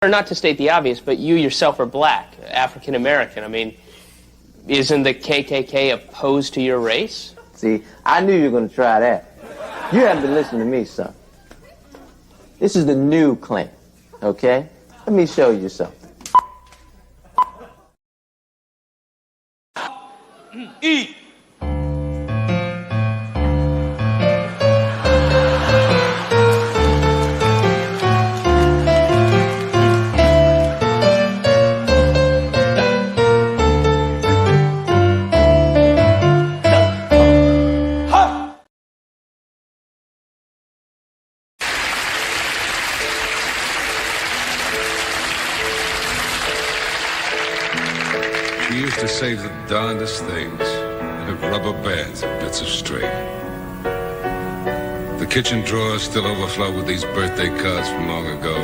Not to state the obvious, but you yourself are black, African American. I mean, isn't the KKK opposed to your race? See, I knew you were going to try that. You haven't been listening to me, son. This is the new Klan, okay? Let me show you something. Eat! She used to save the darndest things, rubber bands and bits of string. The kitchen drawers still overflow with these birthday cards from long ago.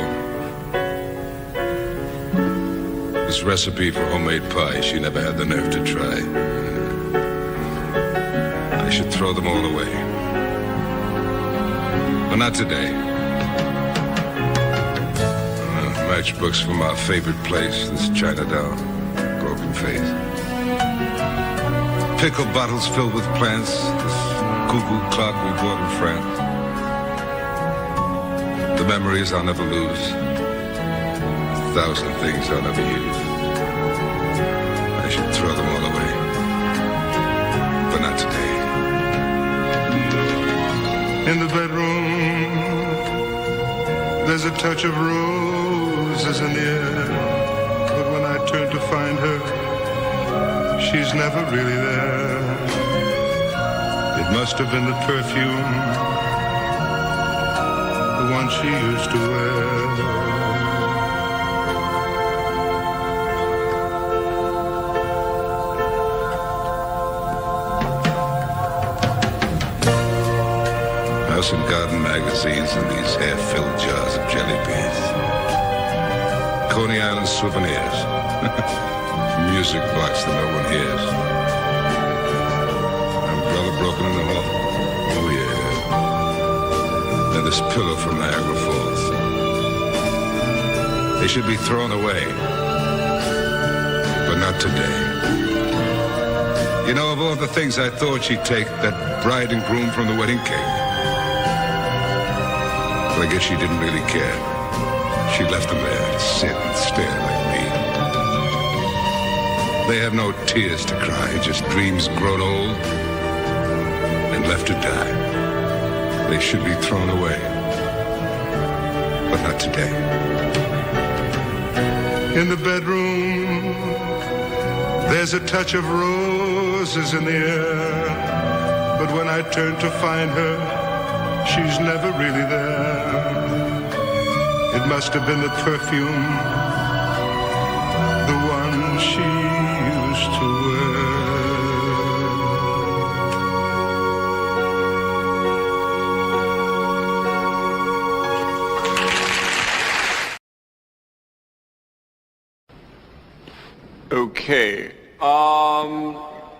This recipe for homemade pie she never had the nerve to try. I should throw them all away. But not today. Matchbooks from our favorite place, this Chinatown. Broken face. Pickle bottles filled with plants, this cuckoo clock we bought in France. The memories I'll never lose. 1,000 things I'll never use. I should throw them all away. But not today. In the bedroom, there's a touch of roses in the air. But when I turn to find her, she's never really there. It must have been the perfume, the one she used to wear. House and Garden magazines and these half-filled jars of jelly beans. Coney Island souvenirs. Music box that no one hears. Umbrella broken in the hall. Oh yeah. And this pillow from Niagara Falls. They should be thrown away. But not today. You know, of all the things I thought she'd take, that bride and groom from the wedding cake. But I guess she didn't really care. She left them there to sit and stare like me. They have no tears to cry, just dreams grown old and left to die. They should be thrown away, but not today. In the bedroom, there's a touch of roses in the air. But when I turn to find her, she's never really there. It must have been the perfume, the one she used to wear. Okay.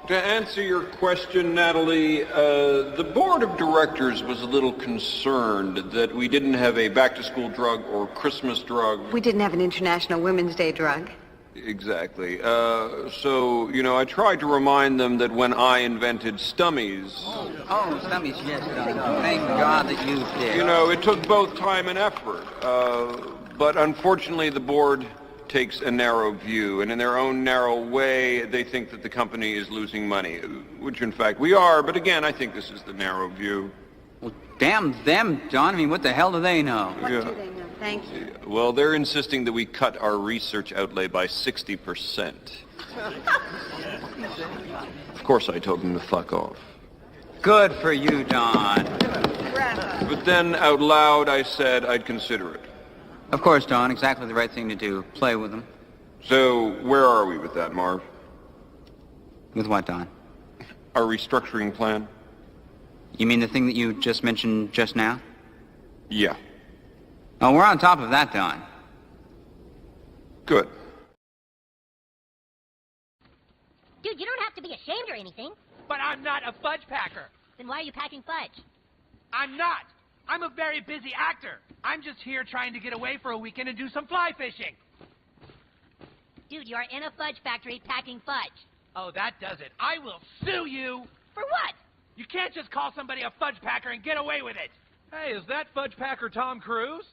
To answer your question, Natalie, the board of directors was a little concerned that we didn't have a back-to-school drug or Christmas drug. We didn't have an International Women's Day drug. Exactly. So, I tried to remind them that when I invented stummies... Oh, stummies, yes, Don. Thank God that you did. It took both time and effort. But unfortunately, the board takes a narrow view, and in their own narrow way, they think that the company is losing money, which in fact we are, but again, I think this is the narrow view. Well, damn them, Don. I mean, what the hell do they know? What do they know? Thank you. Well, they're insisting that we cut our research outlay by 60%. Of course, I told them to fuck off. Good for you, Don. But then, out loud, I said I'd consider it. Of course, Don. Exactly the right thing to do. Play with them. So, where are we with that, Marv? With what, Don? Our restructuring plan? You mean the thing that you just mentioned just now? Yeah. Oh, we're on top of that, Don. Good. Dude, you don't have to be ashamed or anything. But I'm not a fudge packer. Then why are you packing fudge? I'm not. I'm a very busy actor. I'm just here trying to get away for a weekend and do some fly fishing. Dude, you are in a fudge factory packing fudge. Oh, that does it. I will sue you. For what? You can't just call somebody a fudge packer and get away with it. Hey, is that fudge packer Tom Cruise?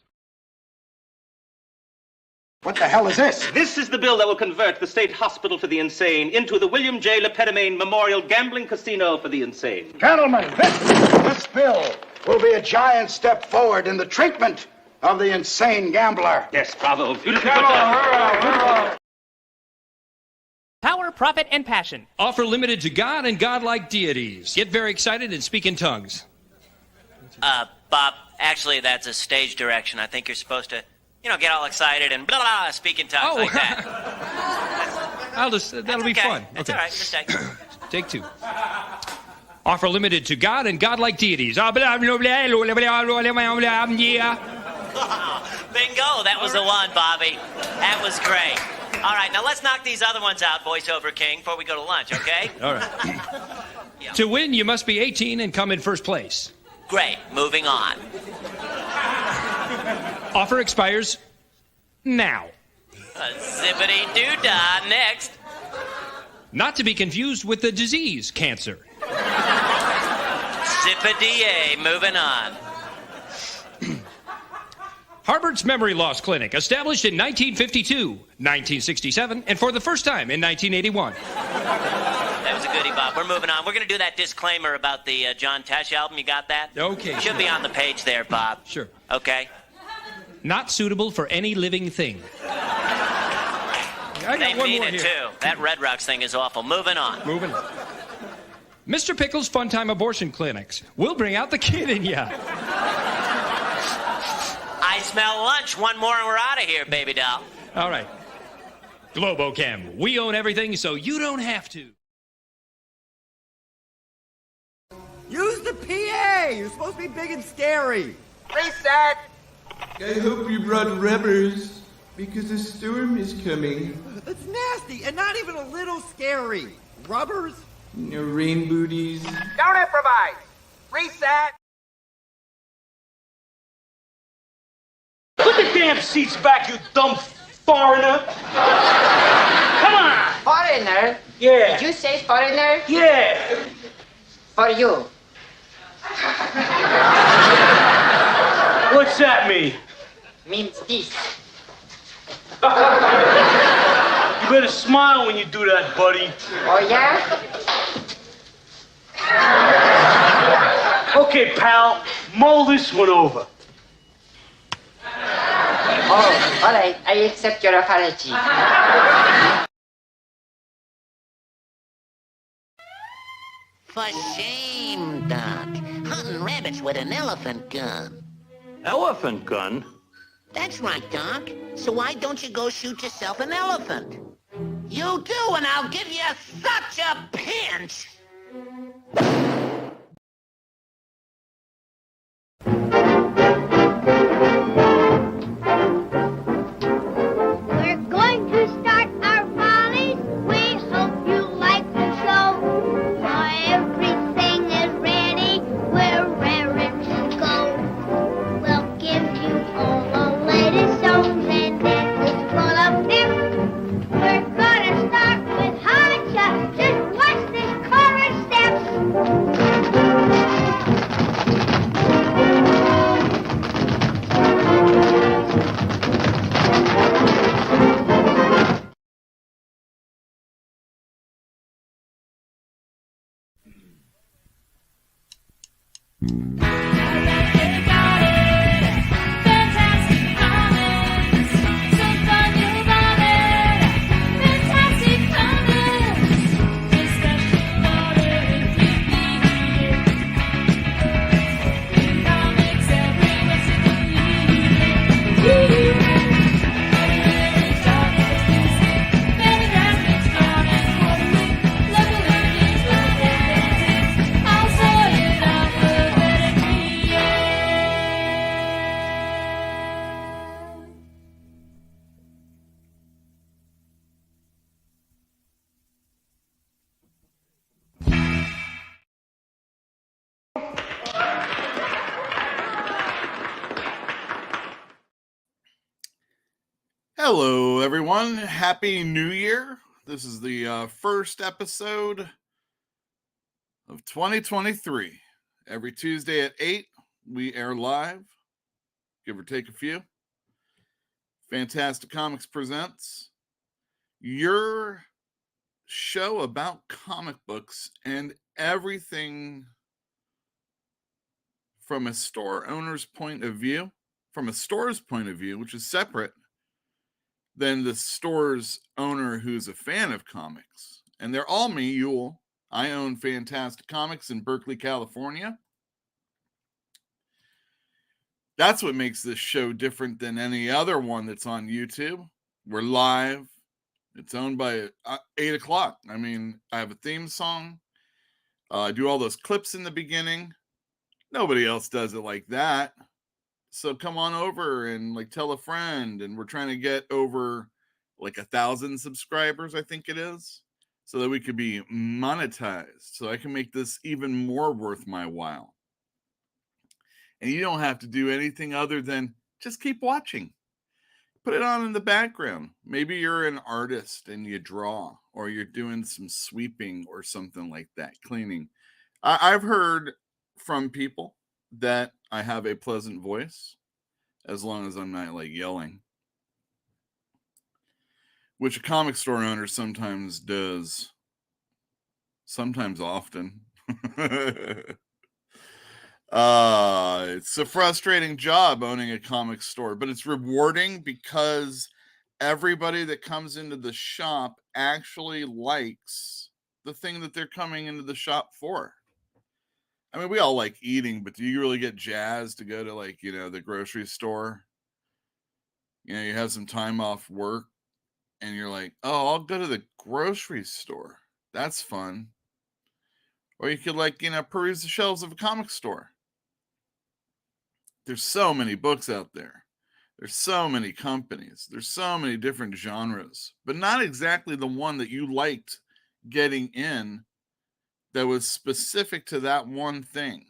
What the hell is this? This is the bill that will convert the State Hospital for the Insane into the William J. Lepedemain Memorial Gambling Casino for the Insane. Gentlemen, this bill will be a giant step forward in the treatment of the insane gambler. Yes, bravo. Beautifully put down. Power, profit, and passion. Offer limited to God and godlike deities. Get very excited and speak in tongues. Bob, actually, that's a stage direction. I think you're supposed to, get all excited and blah, blah, speak in tongues like that. That'll be fun. That's okay. all right. Mistake. Take two. Offer limited to God and godlike deities. Bingo, that was the one, Bobby. That was great. All right, now let's knock these other ones out, voiceover king, before we go to lunch, okay? All right. Yeah. To win, you must be 18 and come in first place. Great, moving on. Offer expires now. Zippity-doo-dah, next. Not to be confused with the disease, cancer. Zippity-yay, moving on. Harvard's Memory Loss Clinic, established in 1952, 1967, and for the first time in 1981. That was a goodie, Bob. We're moving on. We're going to do that disclaimer about the John Tesh album. You got that? Okay. Should be on the page there, Bob. Sure. Okay. Not suitable for any living thing. They mean it, too. That Red Rocks thing is awful. Moving on. Moving on. Mr. Pickle's Fun Time Abortion Clinics. We'll bring out the kid in ya. I smell lunch. One more and we're out of here, baby doll. All right. Globochem. We own everything, so you don't have to. Use the PA! You're supposed to be big and scary. Reset! I hope you brought rubbers, because a storm is coming. That's nasty and not even a little scary. Rubbers? Rain booties. Don't improvise! Reset! Put the damn seats back, you dumb foreigner! Come on! Foreigner? Yeah. Did you say foreigner? Yeah. For you. What's that mean? Means this. You better smile when you do that, buddy. Oh, yeah? Okay, pal, mull this one over. Oh, all right. I accept your apology. For shame, Doc. Hunting rabbits with an elephant gun. Elephant gun? That's right, Doc. So why don't you go shoot yourself an elephant? You do, and I'll give you such a pinch. We're going to start our volleys. We hope you like the show. For everything is ready. We're raring to go. We'll give you all the latest songs, and then it's full of them. We're Hello, everyone. Happy New Year. This is the first episode of 2023. Every Tuesday at 8, we air live, give or take a few. Fantastic Comics presents your show about comic books and everything from a store owner's point of view, from a store's point of view, which is separate than the store's owner who's a fan of comics. And they're all me, Yule. I own Fantastic Comics in Berkeley, California. That's what makes this show different than any other one that's on YouTube. We're live. It's owned by 8 o'clock. I mean, I have a theme song. I do all those clips in the beginning. Nobody else does it like that. So come on over and like tell a friend. And we're trying to get over like 1,000 subscribers, I think it is, so that we could be monetized. So I can make this even more worth my while. And you don't have to do anything other than just keep watching. Put it on in the background. Maybe you're an artist and you draw, or you're doing some sweeping or something like that, cleaning. I've heard from people that I have a pleasant voice, as long as I'm not like yelling, which a comic store owner sometimes does, sometimes often. It's a frustrating job owning a comic store, but it's rewarding because everybody that comes into the shop actually likes the thing that they're coming into the shop for. I mean, we all like eating, but do you really get jazzed to go to like, the grocery store? You have some time off work and you're like, oh, I'll go to the grocery store. That's fun. Or you could peruse the shelves of a comic store. There's so many books out there. There's so many companies. There's so many different genres, but not exactly the one that you liked getting in that was specific to that one thing.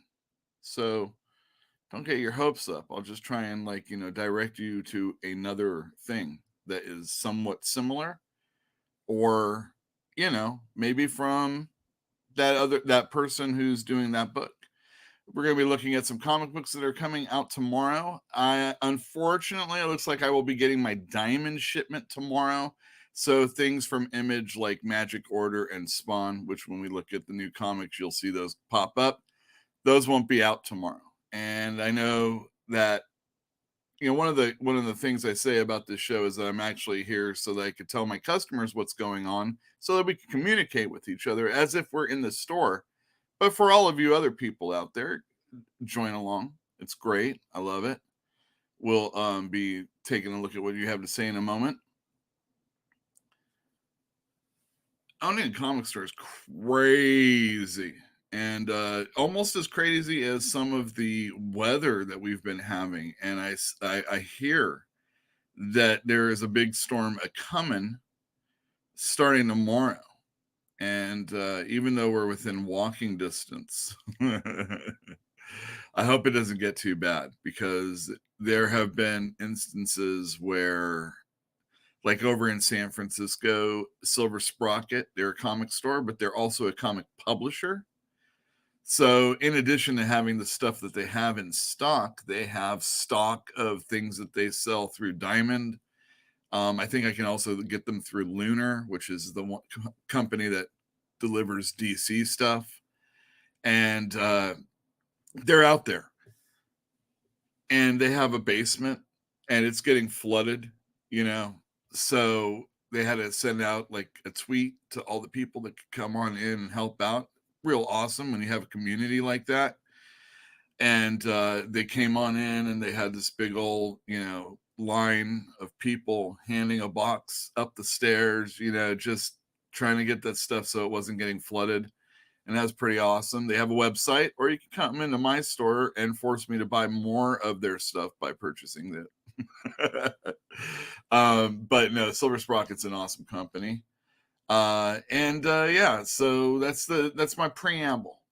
So don't get your hopes up. I'll just try and direct you to another thing that is somewhat similar, or, maybe from that person who's doing that book. We're going to be looking at some comic books that are coming out tomorrow. Unfortunately, it looks like I will be getting my diamond shipment tomorrow. So things from Image like Magic Order and Spawn, which when we look at the new comics, you'll see those pop up. Those won't be out tomorrow. And I know that, one of the things I say about this show is that I'm actually here so that I could tell my customers what's going on, so that we can communicate with each other as if we're in the store. But for all of you other people out there, join along. It's great. I love it. We'll be taking a look at what you have to say in a moment. Owning a comic store is crazy, and almost as crazy as some of the weather that we've been having. And I hear that there is a big storm coming starting tomorrow. And even though we're within walking distance, I hope it doesn't get too bad, because there have been instances where, like over in San Francisco, Silver Sprocket, they're a comic store, but they're also a comic publisher. So in addition to having the stuff that they have in stock, they have stock of things that they sell through Diamond. I think I can also get them through Lunar, which is the one company that delivers DC stuff. And they're out there. And they have a basement, and it's getting flooded, So they had to send out like a tweet to all the people that could come on in and help out. Real awesome when you have a community like that. And they came on in, and they had this big old, line of people handing a box up the stairs, just trying to get that stuff so it wasn't getting flooded. And that's pretty awesome. They have a website, or you can come into my store and force me to buy more of their stuff by purchasing it. But no, Silver Sprocket's an awesome company. Yeah, so that's my preamble.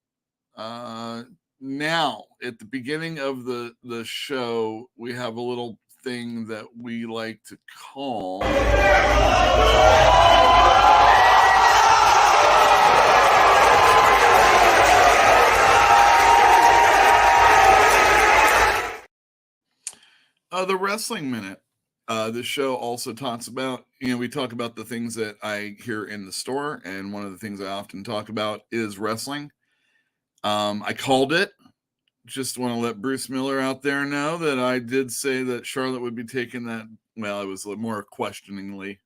Now, at the beginning of the show, we have a little thing that we like to call the Wrestling Minute. This show also talks about, we talk about the things that I hear in the store, and one of the things I often talk about is wrestling. I called it. Just want to let Bruce Miller out there know that I did say that Charlotte would be taking that. Well, it was a little more questioningly.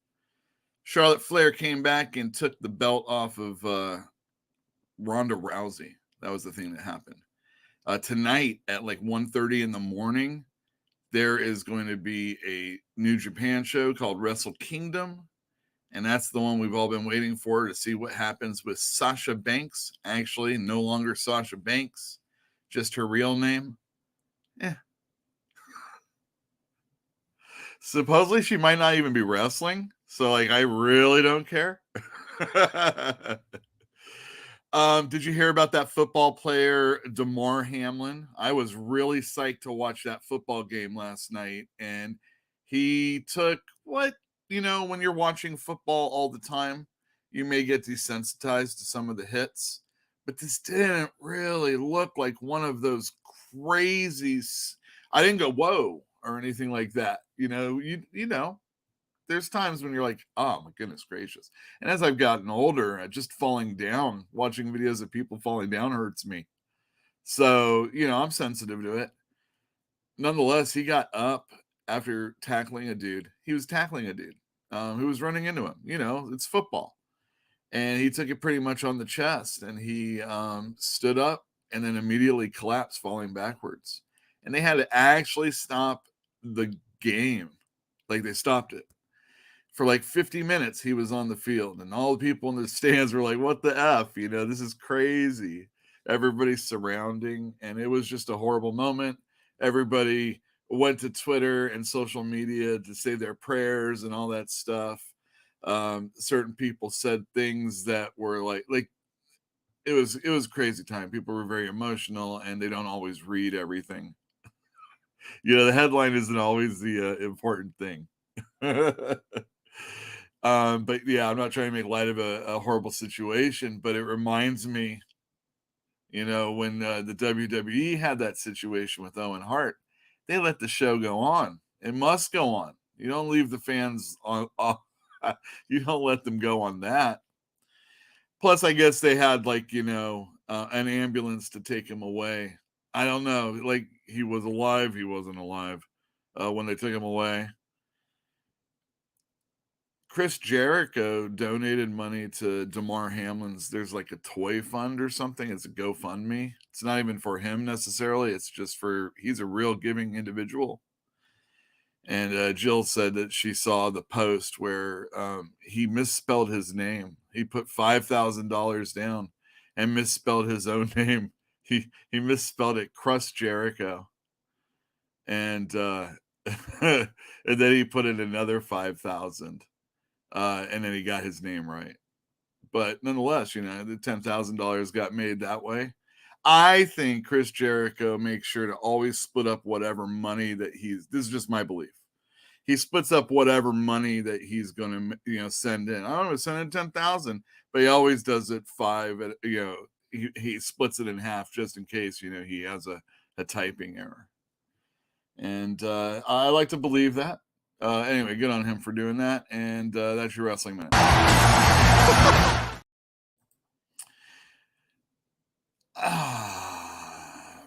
Charlotte Flair came back and took the belt off of Ronda Rousey. That was the thing that happened. Tonight at like 1:30 in the morning, there is going to be a New Japan show called Wrestle Kingdom. And that's the one we've all been waiting for, to see what happens with Sasha Banks. Actually, no longer Sasha Banks, just her real name. Supposedly she might not even be wrestling. So like, I really don't care. Did you hear about that football player, Damar Hamlin? I was really psyched to watch that football game last night. And he took what, when you're watching football all the time, you may get desensitized to some of the hits. But this didn't really look like one of those crazy. I didn't go, whoa, or anything like that. There's times when you're like, oh my goodness gracious. And as I've gotten older, just falling down, watching videos of people falling down hurts me. So, I'm sensitive to it. Nonetheless, he got up after tackling a dude. He was tackling a dude who was running into him. It's football. And he took it pretty much on the chest, and he stood up and then immediately collapsed, falling backwards. And they had to actually stop the game. Like, they stopped it. For like 50 minutes, he was on the field, and all the people in the stands were like, what the F? This is crazy. Everybody's surrounding, and it was just a horrible moment. Everybody went to Twitter and social media to say their prayers and all that stuff. Certain people said things that were like it was a crazy time. People were very emotional, and they don't always read everything. The headline isn't always the important thing. But yeah, I'm not trying to make light of a horrible situation, but it reminds me, when the WWE had that situation with Owen Hart, they let the show go on. It must go on. You don't leave the fans on. You don't let them go on that. Plus, I guess they had an ambulance to take him away. I don't know. Like, he was alive. He wasn't alive when they took him away. Chris Jericho donated money to Damar Hamlin's. There's like a toy fund or something. It's a GoFundMe. It's not even for him necessarily. It's just he's a real giving individual. And Jill said that she saw the post where he misspelled his name. He put $5,000 down and misspelled his own name. He misspelled it Crust Jericho. And and then he put in another 5,000. And then he got his name right. But nonetheless, the $10,000 got made that way. I think Chris Jericho makes sure to always split up whatever money that this is just my belief. He splits up whatever money that he's going to, send in. I don't know, send in 10,000, but he always does it 5. He splits it in half just in case, he has a typing error. And I like to believe that. Anyway, good on him for doing that. And that's your Wrestling Minute.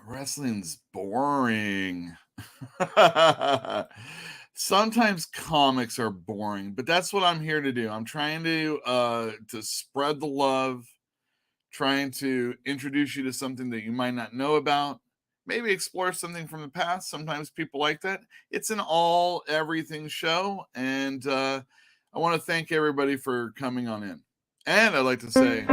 Wrestling's boring. Sometimes comics are boring, but that's what I'm here to do. I'm trying to spread the love, trying to introduce you to something that you might not know about. Maybe explore something from the past. Sometimes people like that. It's an everything show. And I want to thank everybody for coming on in. And I'd like to say,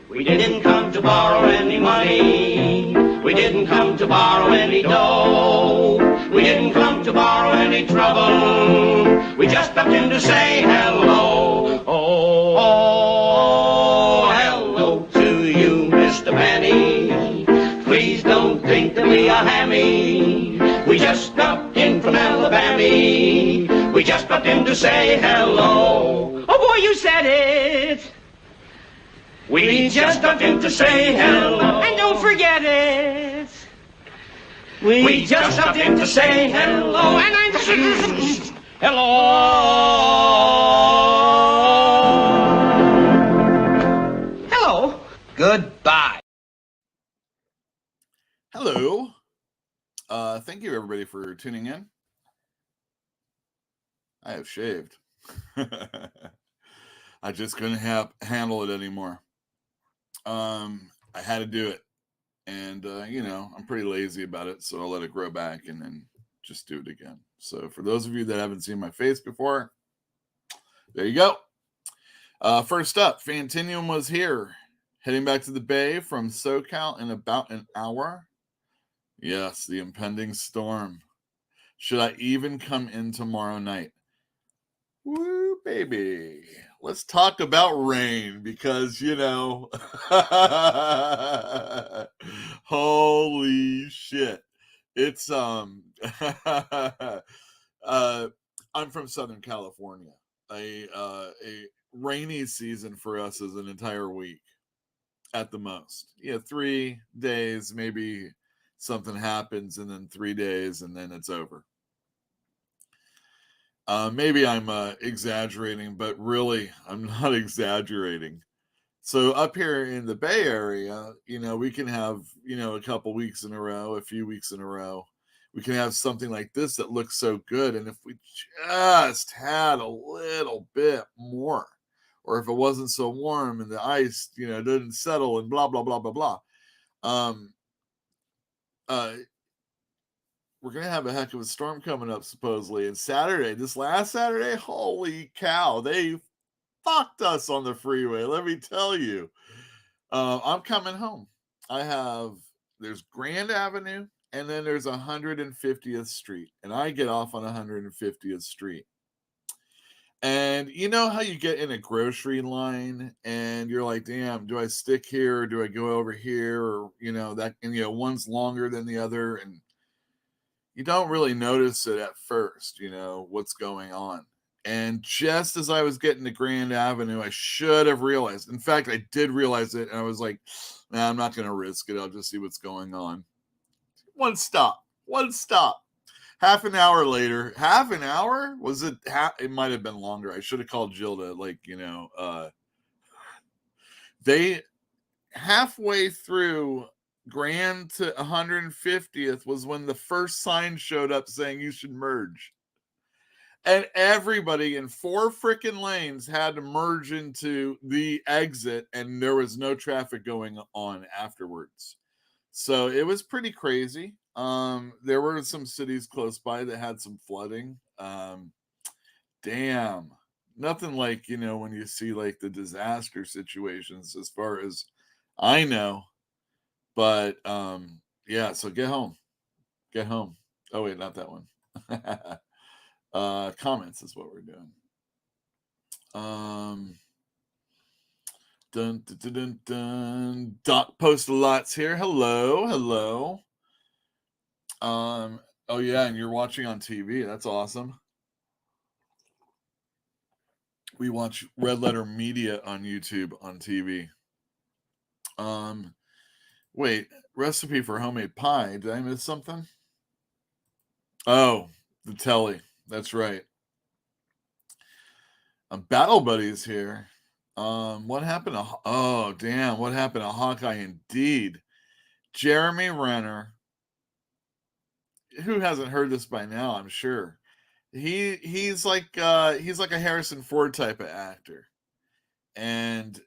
we didn't come to borrow any money. We didn't come to borrow any dough. We didn't come to borrow any trouble. We just stopped in to say hello. Oh, hello to you, Mr. Manny. Please don't think that we are hammy. We just just dropped in to say hello. Oh boy, you said it. We just dropped in to say hello. And don't forget it. We just dropped in to say hello. And I'm hello. Hello. Goodbye. Hello. Thank you everybody for tuning in. I have shaved. I just couldn't handle it anymore. I had to do it. And, I'm pretty lazy about it, so I'll let it grow back and then just do it again. So for those of you that haven't seen my face before, there you go. First up, Fantinium was here, heading back to the Bay from SoCal in about an hour. Yes, the impending storm. Should I even come in tomorrow night? Woo, baby. Let's talk about rain because, holy shit. It's, I'm from Southern California. A rainy season for us is an entire week at the most. 3 days, maybe something happens, and then 3 days, and then it's over. Maybe I'm exaggerating, but really, I'm not exaggerating. So up here in the Bay Area, we can have, a couple weeks in a row, a few weeks in a row. We can have something like this that looks so good. And if we just had a little bit more, or if it wasn't so warm and the ice, didn't settle and blah, blah, blah, blah, blah. We're going to have a heck of a storm coming up, supposedly. And this last Saturday, holy cow, they fucked us on the freeway. Let me tell you. I'm coming home. There's Grand Avenue, and then there's 150th Street. And I get off on 150th Street. And you know how you get in a grocery line and you're like, damn, do I stick here or do I go over here? Or, one's longer than the other. And you don't really notice it at first, what's going on. And just as I was getting to Grand Avenue, I should have realized. In fact, I did realize it. And I was like, nah, I'm not going to risk it. I'll just see what's going on. One stop. Half an hour later. Half an hour? Was it? It might have been longer. I should have called Jill to, they halfway through Grand to 150th was when the first sign showed up saying you should merge. And everybody in 4 freaking lanes had to merge into the exit, and there was no traffic going on afterwards. So it was pretty crazy. There were some cities close by that had some flooding. Damn. Nothing like, when you see like the disaster situations as far as I know. But yeah, so get home. Oh wait, not that one. Comments is what we're doing. Dun, dun, dun, dun, dun. Doc Post-a-Lots here. Hello. Oh yeah, and you're watching on TV. That's awesome. We watch Red Letter Media on YouTube on TV. Wait, recipe for homemade pie. Did I miss something? Oh, the telly. That's right. Battle Buddies here. What happened to? Oh, damn! What happened to Hawkeye? Indeed, Jeremy Renner. Who hasn't heard this by now? I'm sure. He's like a Harrison Ford type of actor, and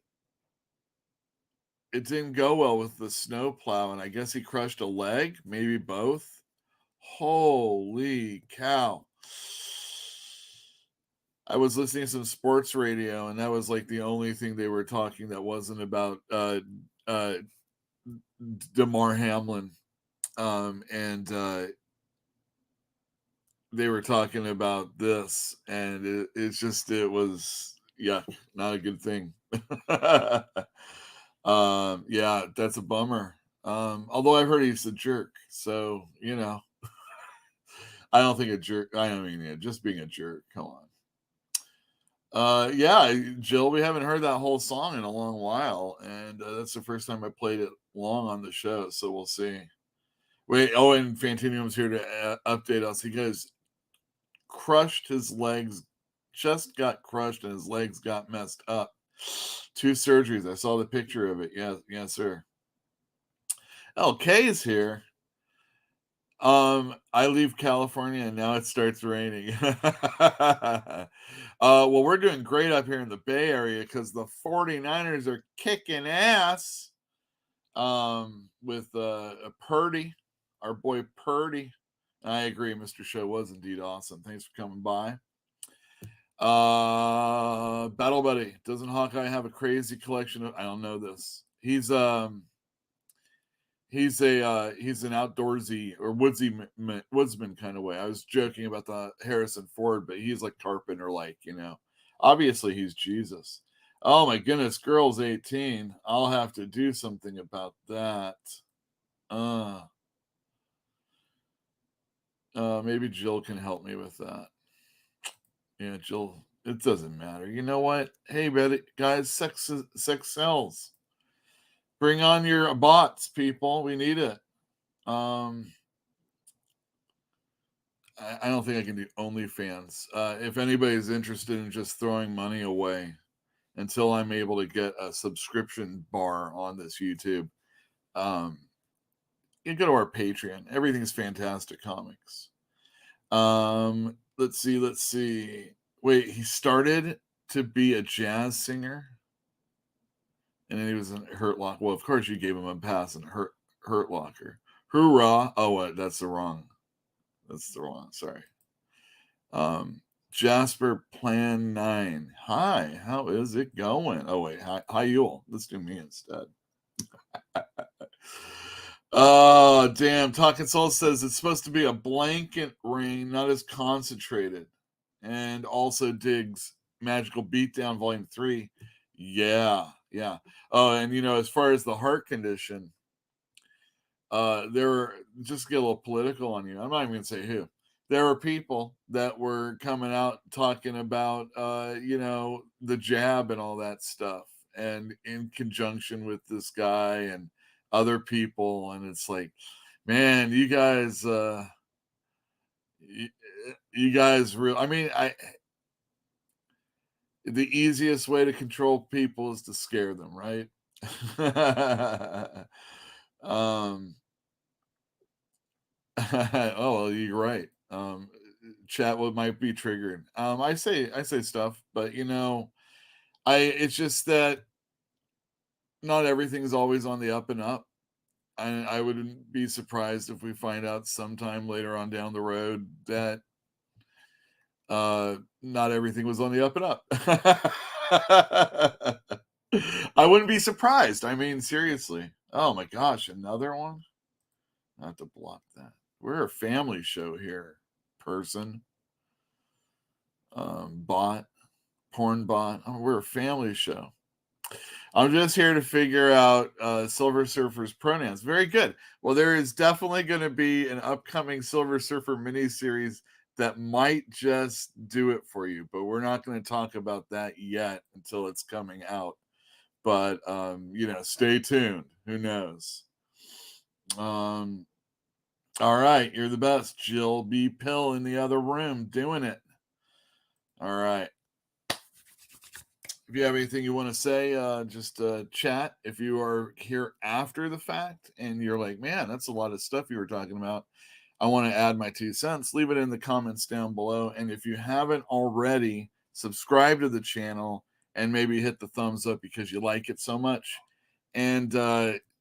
it didn't go well with the snowplow, and I guess he crushed a leg, maybe both. Holy cow. I was listening to some sports radio, and that was like the only thing they were talking that wasn't about DeMar Hamlin. And they were talking about this, and it was yuck, not a good thing. Yeah, that's a bummer. Although I've heard he's a jerk, so I don't think a jerk. I mean, yeah, just being a jerk. Come on. Yeah, Jill, we haven't heard that whole song in a long while, and that's the first time I played it long on the show. So we'll see. Wait, oh, and Fantinium's here to update us. He goes, crushed his legs, just got crushed, and his legs got messed up. 2 surgeries. I saw the picture of it. Yes, sir. LK is here. I leave California and now it starts raining. Well, we're doing great up here in the Bay Area because the 49ers are kicking ass. With Purdy, our boy Purdy. I agree, Mr. Show was indeed awesome. Thanks for coming by. Battle Buddy, doesn't Hawkeye have a crazy collection of? I don't know this. He's an outdoorsy or woodsman kind of way. I was joking about the Harrison Ford, but he's like carpenter, like, you know. Obviously, he's Jesus. Oh my goodness, girl's 18. I'll have to do something about that. Maybe Jill can help me with that. Yeah, Jill. It doesn't matter. You know what? Hey, guys, sex sells. Bring on your bots, people. We need it. I don't think I can do OnlyFans. If anybody's interested in just throwing money away until I'm able to get a subscription bar on this YouTube, you go to our Patreon. Everything's Fantastic Comics. Let's see. Wait, he started to be a jazz singer, and then he was in Hurt Locker. Well, of course you gave him a pass in Hurt Locker. Hoorah! Oh, that's the wrong. Sorry. Jasper Plan 9. Hi, how is it going? Oh wait, hi Yule. Let's do me instead. Oh damn! Talking Soul says it's supposed to be a blanket rain, not as concentrated, and also digs Magical Beatdown Volume 3. Yeah. Oh, and as far as the heart condition, there were, just get a little political on you. I'm not even gonna say who. There were people that were coming out talking about, the jab and all that stuff, and in conjunction with this guy and other people, and it's like, man, you guys real. I mean, the easiest way to control people is to scare them, right? Oh well, you're right. Chat might be triggered. I say stuff, but it's just that not everything's always on the up and up. I wouldn't be surprised if we find out sometime later on down the road that not everything was on the up and up. I wouldn't be surprised. I mean, seriously. Oh my gosh, another one? I have to block that. We're a family show here, person. Bot, porn bot. Oh, we're a family show. I'm just here to figure out Silver Surfer's pronouns. Very good. Well, there is definitely going to be an upcoming Silver Surfer miniseries that might just do it for you, but we're not going to talk about that yet until it's coming out. But stay tuned. Who knows? All right, you're the best. Jill B. Pill in the other room doing it. All right. If you have anything you want to say, just chat. If you are here after the fact and you're like, man, that's a lot of stuff you were talking about, I want to add my 2 cents, leave it in the comments down below. And if you haven't already, subscribe to the channel and maybe hit the thumbs up because you like it so much. And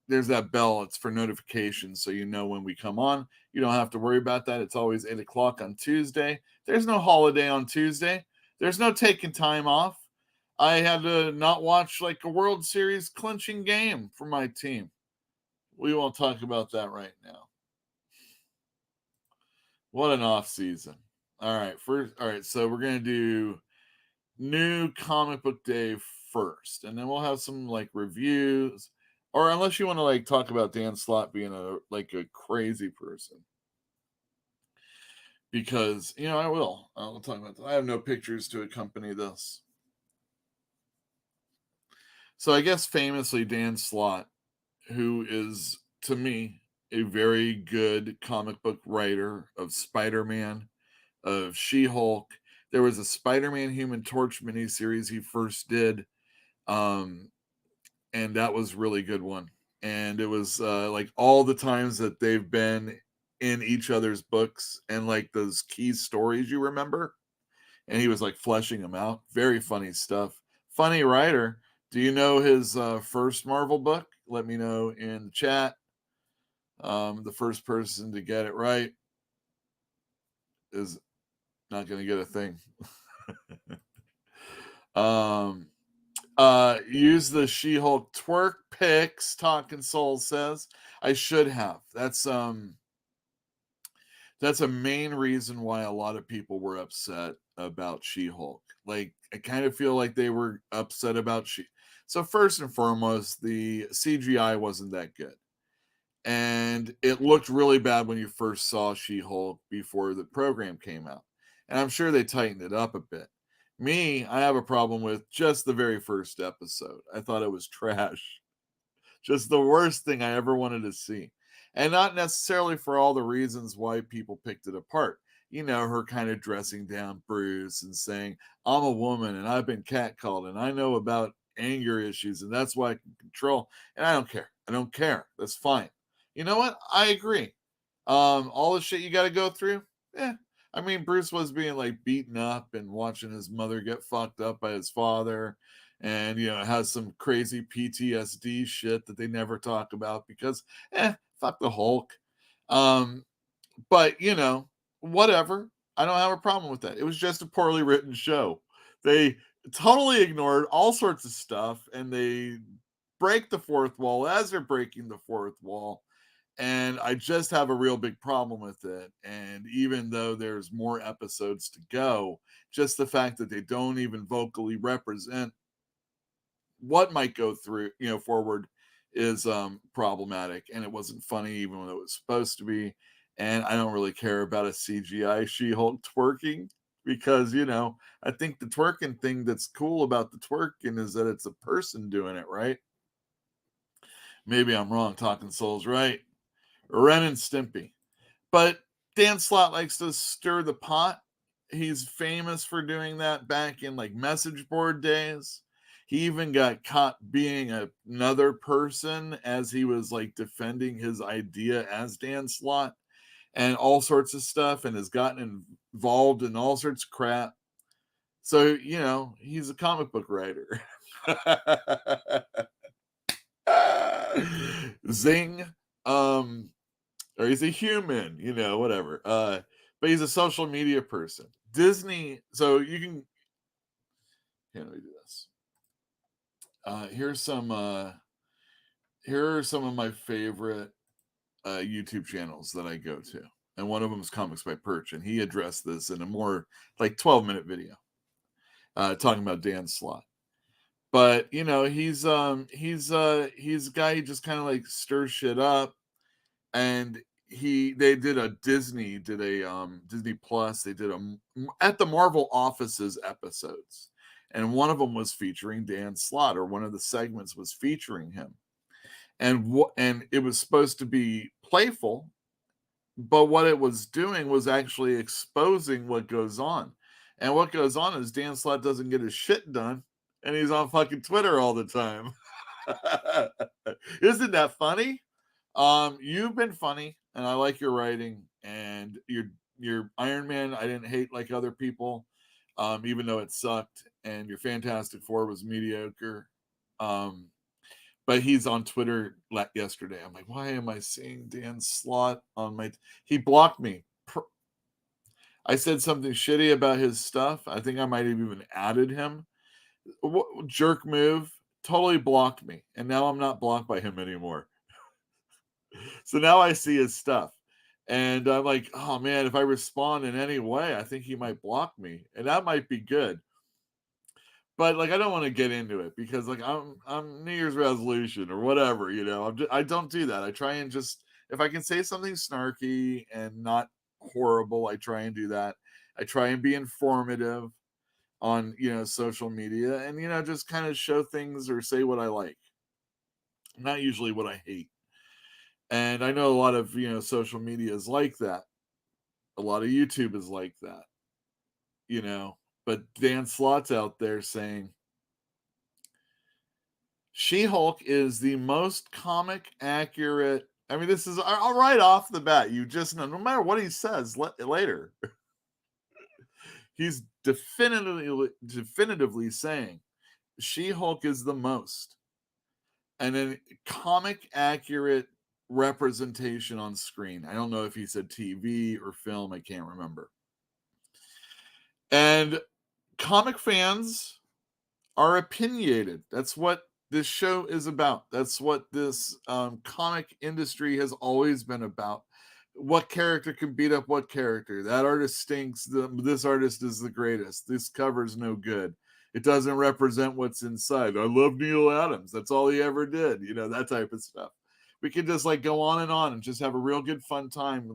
there's that bell. It's for notifications, so you know when we come on. You don't have to worry about that. It's always 8 o'clock on Tuesday. There's no holiday on Tuesday. There's no taking time off. I had to not watch like a World Series clinching game for my team. We won't talk about that right now. What an off season. All right, so we're going to do new comic book day first, and then we'll have some like reviews, or unless you want to like talk about Dan Slott being a crazy person. because I'll talk about that. I have no pictures to accompany this. So I guess famously Dan Slott, who is to me a very good comic book writer of Spider-Man, of She-Hulk. There was a Spider-Man Human Torch miniseries he first did, and that was really good one. And it was like all the times that they've been in each other's books and like those key stories you remember. And he was like fleshing them out. Very funny stuff. Funny writer. Do you know his first Marvel book? Let me know in the chat. The first person to get it right is not going to get a thing. Use the She-Hulk twerk pics, Talking Soul says. I should have. That's a main reason why a lot of people were upset about She-Hulk. Like, I kind of feel like they were upset about So first and foremost, the CGI wasn't that good. And it looked really bad when you first saw She-Hulk before the program came out. And I'm sure they tightened it up a bit. Me, I have a problem with just the very first episode. I thought it was trash. Just the worst thing I ever wanted to see. And not necessarily for all the reasons why people picked it apart. Her kind of dressing down Bruce and saying, I'm a woman and I've been catcalled and I know about anger issues and that's why I can control. And I don't care. I don't care. That's fine. You know what? I agree. All the shit you got to go through. I mean, Bruce was being like beaten up and watching his mother get fucked up by his father, and has some crazy PTSD shit that they never talk about because, fuck the Hulk. But whatever. I don't have a problem with that. It was just a poorly written show. They totally ignored all sorts of stuff, and they break the fourth wall as they're breaking the fourth wall. And I just have a real big problem with it. And even though there's more episodes to go, just the fact that they don't even vocally represent what might go through, forward is problematic. And it wasn't funny, even when it was supposed to be. And I don't really care about a CGI She-Hulk twerking because, I think the twerking thing that's cool about the twerking is that it's a person doing it, right? Maybe I'm wrong. Talking Soul's right. Ren and Stimpy. But Dan Slott likes to stir the pot. He's famous for doing that back in like message board days. He even got caught being another person as he was like defending his idea as Dan Slott and all sorts of stuff, and has gotten involved in all sorts of crap. So, he's a comic book writer. Zing. Or he's a human, whatever. But he's a social media person. Disney, so you can. Here, let me do this. Here are some of my favorite YouTube channels that I go to, and one of them is Comics by Perch, and he addressed this in a more like 12-minute video, talking about Dan Slott. But he's a guy who just kind of like stirs shit up. And they did a Disney Plus. They did a at the Marvel offices episodes, and one of them was featuring Dan Slott, or one of the segments was featuring him, and it was supposed to be playful, but what it was doing was actually exposing what goes on, and what goes on is Dan Slott doesn't get his shit done, and he's on fucking Twitter all the time. Isn't that funny? You've been funny, and I like your writing, and your Iron Man I didn't hate like other people, even though it sucked, and your Fantastic Four was mediocre. But he's on Twitter yesterday. I'm like, why am I seeing Dan Slott on my? He blocked me. I said something shitty about his stuff. I think I might have even added him. Jerk move. Totally blocked me, and now I'm not blocked by him anymore. So now I see his stuff, and I'm like, oh man, if I respond in any way, I think he might block me, and that might be good. But like, I don't want to get into it because like I'm New Year's resolution or whatever, I don't do that. I try and just, if I can say something snarky and not horrible. I try and do that. I try and be informative on, social media, and, just kind of show things or say what I like, not usually what I hate. And I know a lot of, social media is like that. A lot of YouTube is like that, but Dan Slott's out there saying She-Hulk is the most comic accurate. I mean, this is right off the bat. You just know, no matter what he says later, he's definitively saying She-Hulk is the most, and then comic accurate representation on screen. I don't know if he said TV or film. I can't remember. And comic fans are opinionated. That's what this show is about. That's what this comic industry has always been about. What character can beat up what character? That artist stinks. This artist is the greatest. This cover's no good. It doesn't represent what's inside. I love Neil Adams. That's all he ever did. That type of stuff. We could just go on and just have a real good fun time,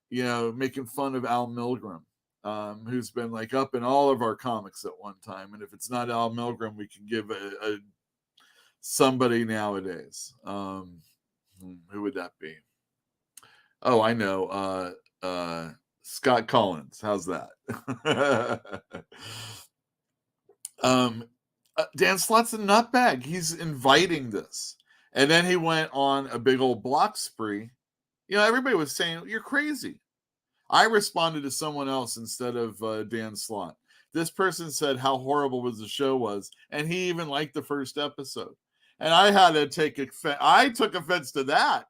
making fun of Al Milgrom, who's been up in all of our comics at one time. And if it's not Al Milgrom, we can give a somebody nowadays. Who would that be? Oh, I know. Scott Collins. How's that? Dan Slott's a nutbag. He's inviting this. And then he went on a big old block spree. Everybody was saying, you're crazy. I responded to someone else instead of Dan Slott. This person said how horrible the show was, and he even liked the first episode. And I had to take offense. I took offense to that.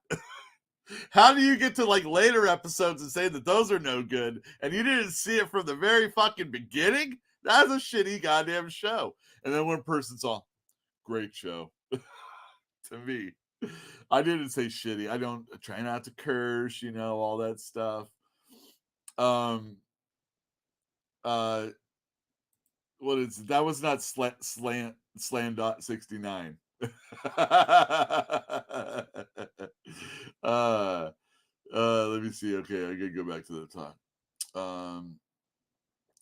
How do you get to later episodes and say that those are no good, and you didn't see it from the very fucking beginning? That's a shitty goddamn show. And then one person's all, great show. To me, I didn't say shitty. I try not to curse, all that stuff. What is that? Was not slam.69. Let me see. Okay, I gotta go back to the top.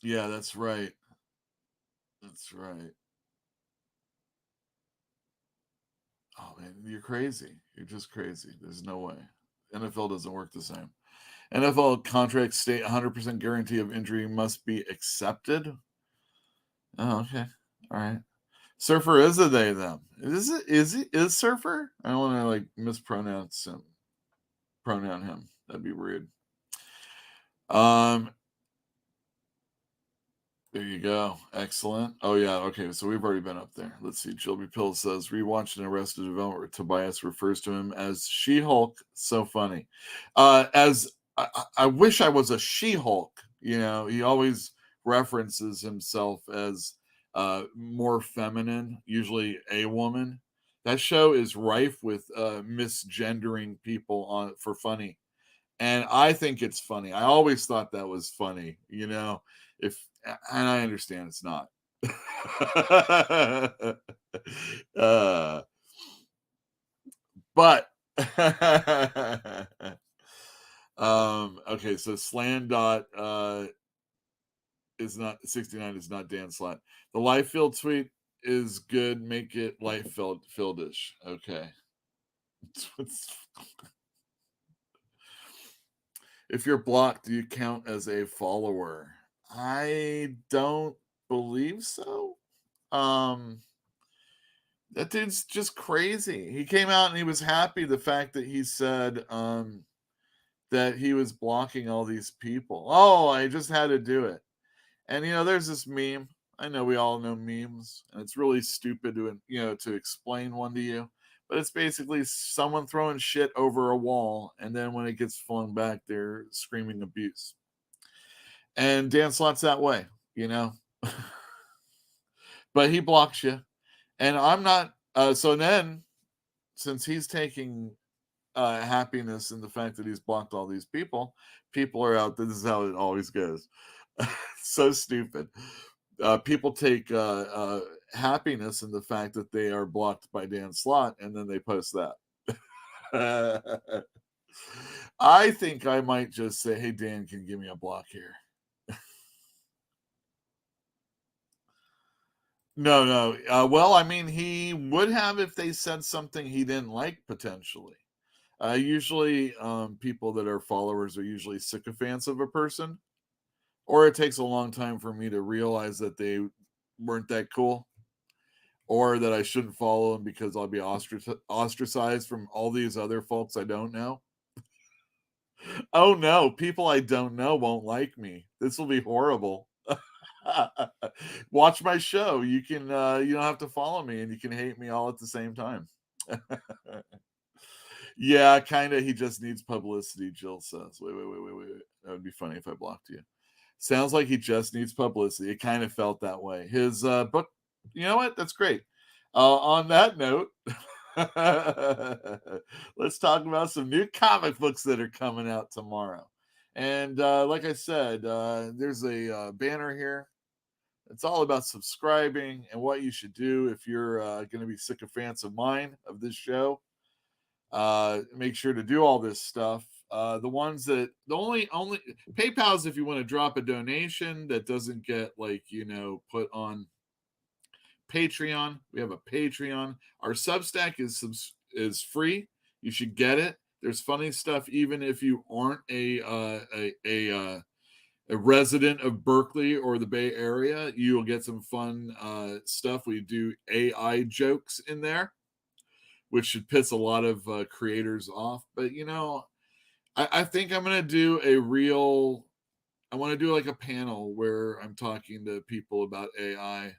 Yeah, that's right. That's right. Oh man, you're crazy. You're just crazy. There's no way. NFL doesn't work the same. NFL contracts state 100% guarantee of injury must be accepted. Oh, okay. All right. Surfer is a they them. Is Surfer? I don't want to mispronounce him. Pronoun him. That'd be weird. There you go. Excellent. Oh yeah. Okay. So we've already been up there. Let's see. Jilby Pill says rewatched an Arrested Development where Tobias refers to him as She-Hulk. So funny. As I wish I was a She-Hulk. He always references himself as more feminine, usually a woman. That show is rife with misgendering people for funny. And I think it's funny. I always thought that was funny, and I understand it's not. But okay, so Slan dot is not 69 is not Dan Slott. The Liefeld tweet is good. Make it Liefeld-fieldish. Okay. If you're blocked, do you count as a follower? I don't believe so. That dude's just crazy. He came out and he was happy the fact that he said that he was blocking all these people. Oh, I just had to do it. And there's this meme. I know we all know memes, and it's really stupid to explain one to you. But it's basically someone throwing shit over a wall, and then when it gets flung back, they're screaming abuse. And Dan Slott's that way, but he blocks you. And I'm not. So then, since he's taking happiness in the fact that he's blocked all these people are out. This is how it always goes. So stupid. People take happiness in the fact that they are blocked by Dan Slott, and then they post that. I think I might just say, hey, Dan, can you give me a block here? No. Well, I mean, he would have if they said something he didn't like, potentially. Usually, people that are followers are usually sycophants of a person, or it takes a long time for me to realize that they weren't that cool, or that I shouldn't follow them because I'll be ostracized from all these other folks I don't know. Oh no, people I don't know won't like me. This will be horrible. Watch my show. You can you don't have to follow me and you can hate me all at the same time. Yeah, kind of. He just needs publicity, Jill says. Wait. That would be funny if I blocked you. Sounds like he just needs publicity. It kind of felt that way. His book, you know what? That's great. On that note, let's talk about some new comic books that are coming out tomorrow. And like I said, there's a banner here. It's all about subscribing and what you should do if you're going to be sycophants of mine, of this show. Make sure to do all this stuff. The only PayPal's if you want to drop a donation that doesn't get put on Patreon. We have a Patreon. Our Substack is free. You should get it. There's funny stuff even if you aren't a resident of Berkeley or the Bay Area. You will get some fun stuff. We do AI jokes in there, which should piss a lot of creators off. But I think I'm gonna do I want to do like a panel where I'm talking to people about AI.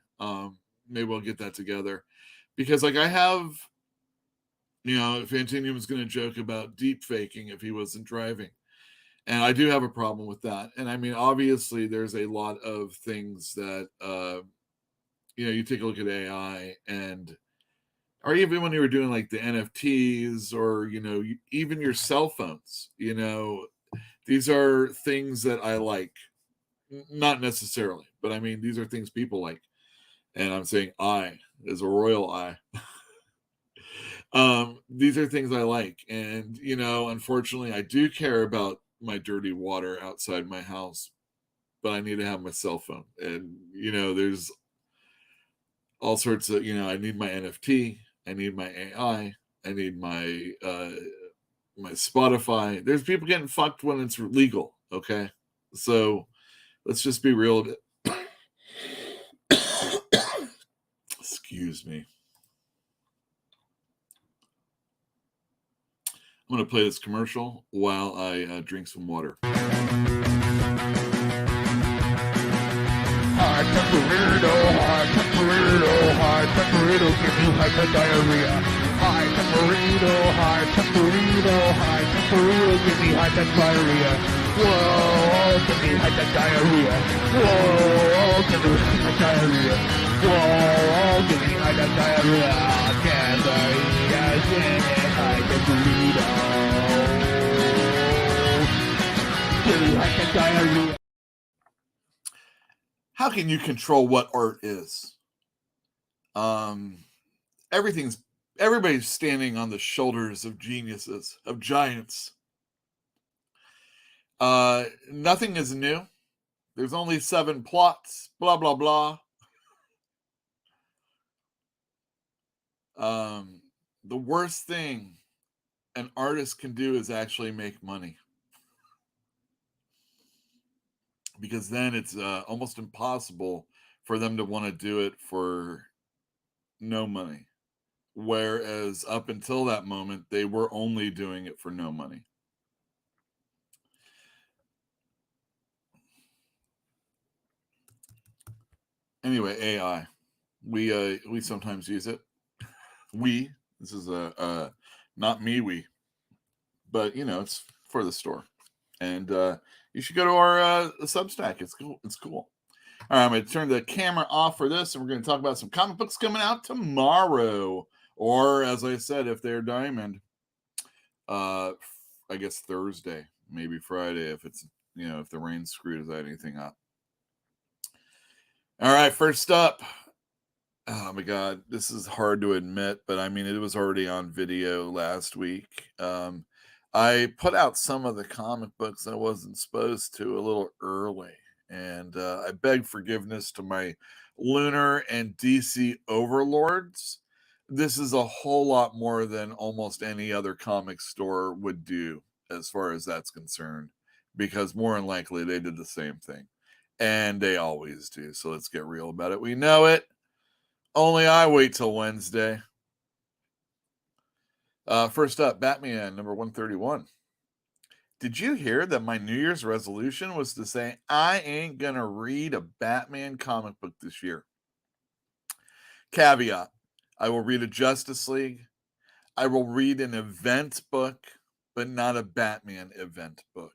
Maybe we'll get that together because I have, Fantinium was going to joke about deep faking if he wasn't driving. And I do have a problem with that. And I mean, obviously there's a lot of things that, you take a look at AI or even when you were doing like the NFTs or, even your cell phones, these are things that I like. Not necessarily, but I mean, these are things people like. And I'm saying I as a royal I. These are things I like. And, unfortunately, I do care about my dirty water outside my house, but I need to have my cell phone. And, there's all sorts of, I need my NFT. I need my AI. I need my my Spotify. There's people getting fucked when it's legal. Okay. So let's just be real. Excuse me. I'm going to play this commercial while I drink some water. Hi, Pepperito, give me hyper-diarrhea. Hi, Pepperito, give me hyper-diarrhea. Whoa, give me hyper-diarrhea. Whoa, give me hyper-diarrhea. Whoa, give me hyper-diarrhea. Candaritas in it, hyper-burrito. Give me hyper-diarrhea. How can you control what art is? Everybody's standing on the shoulders of geniuses, of giants. Nothing is new. There's only 7 plots, blah, blah, blah. The worst thing an artist can do is actually make money. Because then it's almost impossible for them to want to do it for no money. Whereas up until that moment, they were only doing it for no money. Anyway, AI. We sometimes use it. This is not me, but it's for the store. And you should go to our Substack. It's cool. All right, I'm going to turn the camera off for this, and we're going to talk about some comic books coming out tomorrow. Or, as I said, if they're Diamond, I guess Thursday, maybe Friday, if it's, if the rain screwed anything up. All right, first up. Oh, my God. This is hard to admit, but, I mean, it was already on video last week. I put out some of the comic books I wasn't supposed to a little early, and I beg forgiveness to my Lunar and DC overlords. This is a whole lot more than almost any other comic store would do as far as that's concerned, because more than likely they did the same thing, and they always do. So let's get real about it. We know it. Only I wait till Wednesday. First up, Batman number 131. Did you hear that my New Year's resolution was to say I ain't gonna read a Batman comic book this year? Caveat: I will read a Justice League. I will read an event book, but not a Batman event book.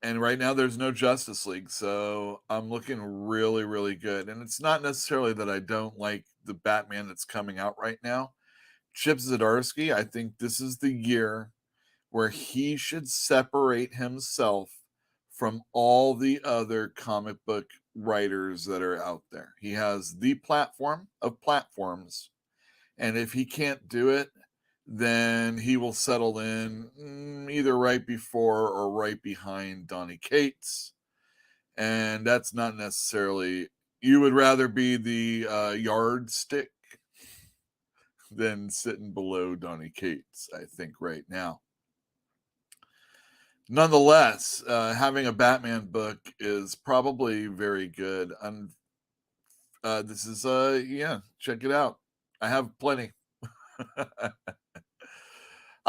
And right now there's no Justice League, so I'm looking really, really good. And it's not necessarily that I don't like the Batman that's coming out right now. Chip Zdarsky, I think this is the year where he should separate himself from all the other comic book writers that are out there. He has the platform of platforms, and if he can't do it, then he will settle in either right before or right behind Donny Cates. And that's not necessarily, you would rather be the yardstick than sitting below Donny Cates, I think, right now. Nonetheless, having a Batman book is probably very good. And this is, check it out. I have plenty.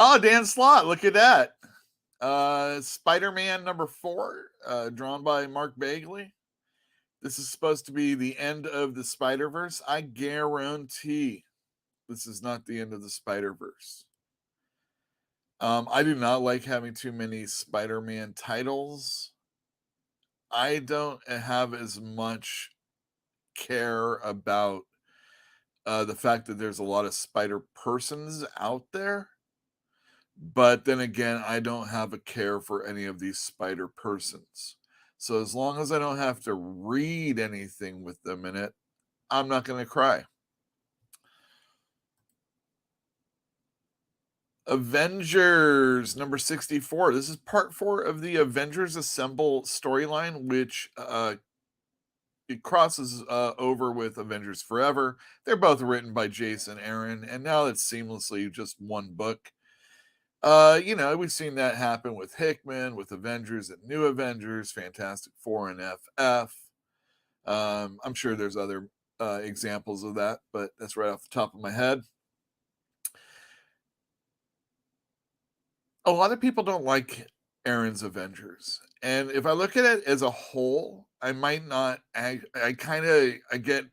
Oh, Dan Slott, look at that. Spider-Man number 4, drawn by Mark Bagley. This is supposed to be the end of the Spider-Verse. I guarantee this is not the end of the Spider-Verse. I do not like having too many Spider-Man titles. I don't have as much care about the fact that there's a lot of Spider-Persons out there. But then again, I don't have a care for any of these Spider-Persons. So as long as I don't have to read anything with them in it, I'm not going to cry. Avengers number 64. This is part 4 of the Avengers Assemble storyline, which it crosses over with Avengers Forever. They're both written by Jason Aaron, and now it's seamlessly just one book. We've seen that happen with Hickman, with Avengers and New Avengers, Fantastic Four and FF. I'm sure there's other examples of that, but that's right off the top of my head. A lot of people don't like Aaron's Avengers. And if I look at it as a whole, I might not, I get,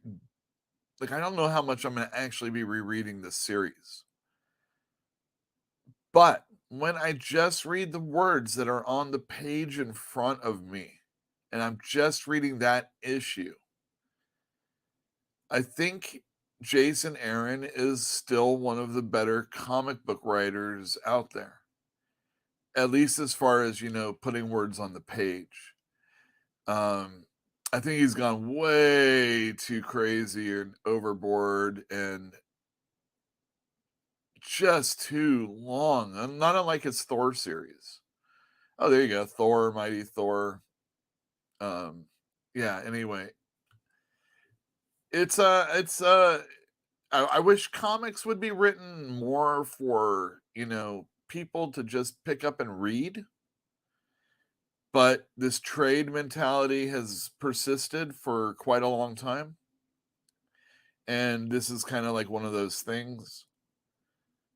like, I don't know how much I'm going to actually be rereading this series. But when I just read the words that are on the page in front of me, and I'm just reading that issue, I think Jason Aaron is still one of the better comic book writers out there. At least as far as, putting words on the page. I think he's gone way too crazy and overboard and just too long. Not unlike his Thor series. Oh, there you go. Thor, Mighty Thor. Anyway. I wish comics would be written more for, people to just pick up and read. But this trade mentality has persisted for quite a long time. And this is kind of like one of those things.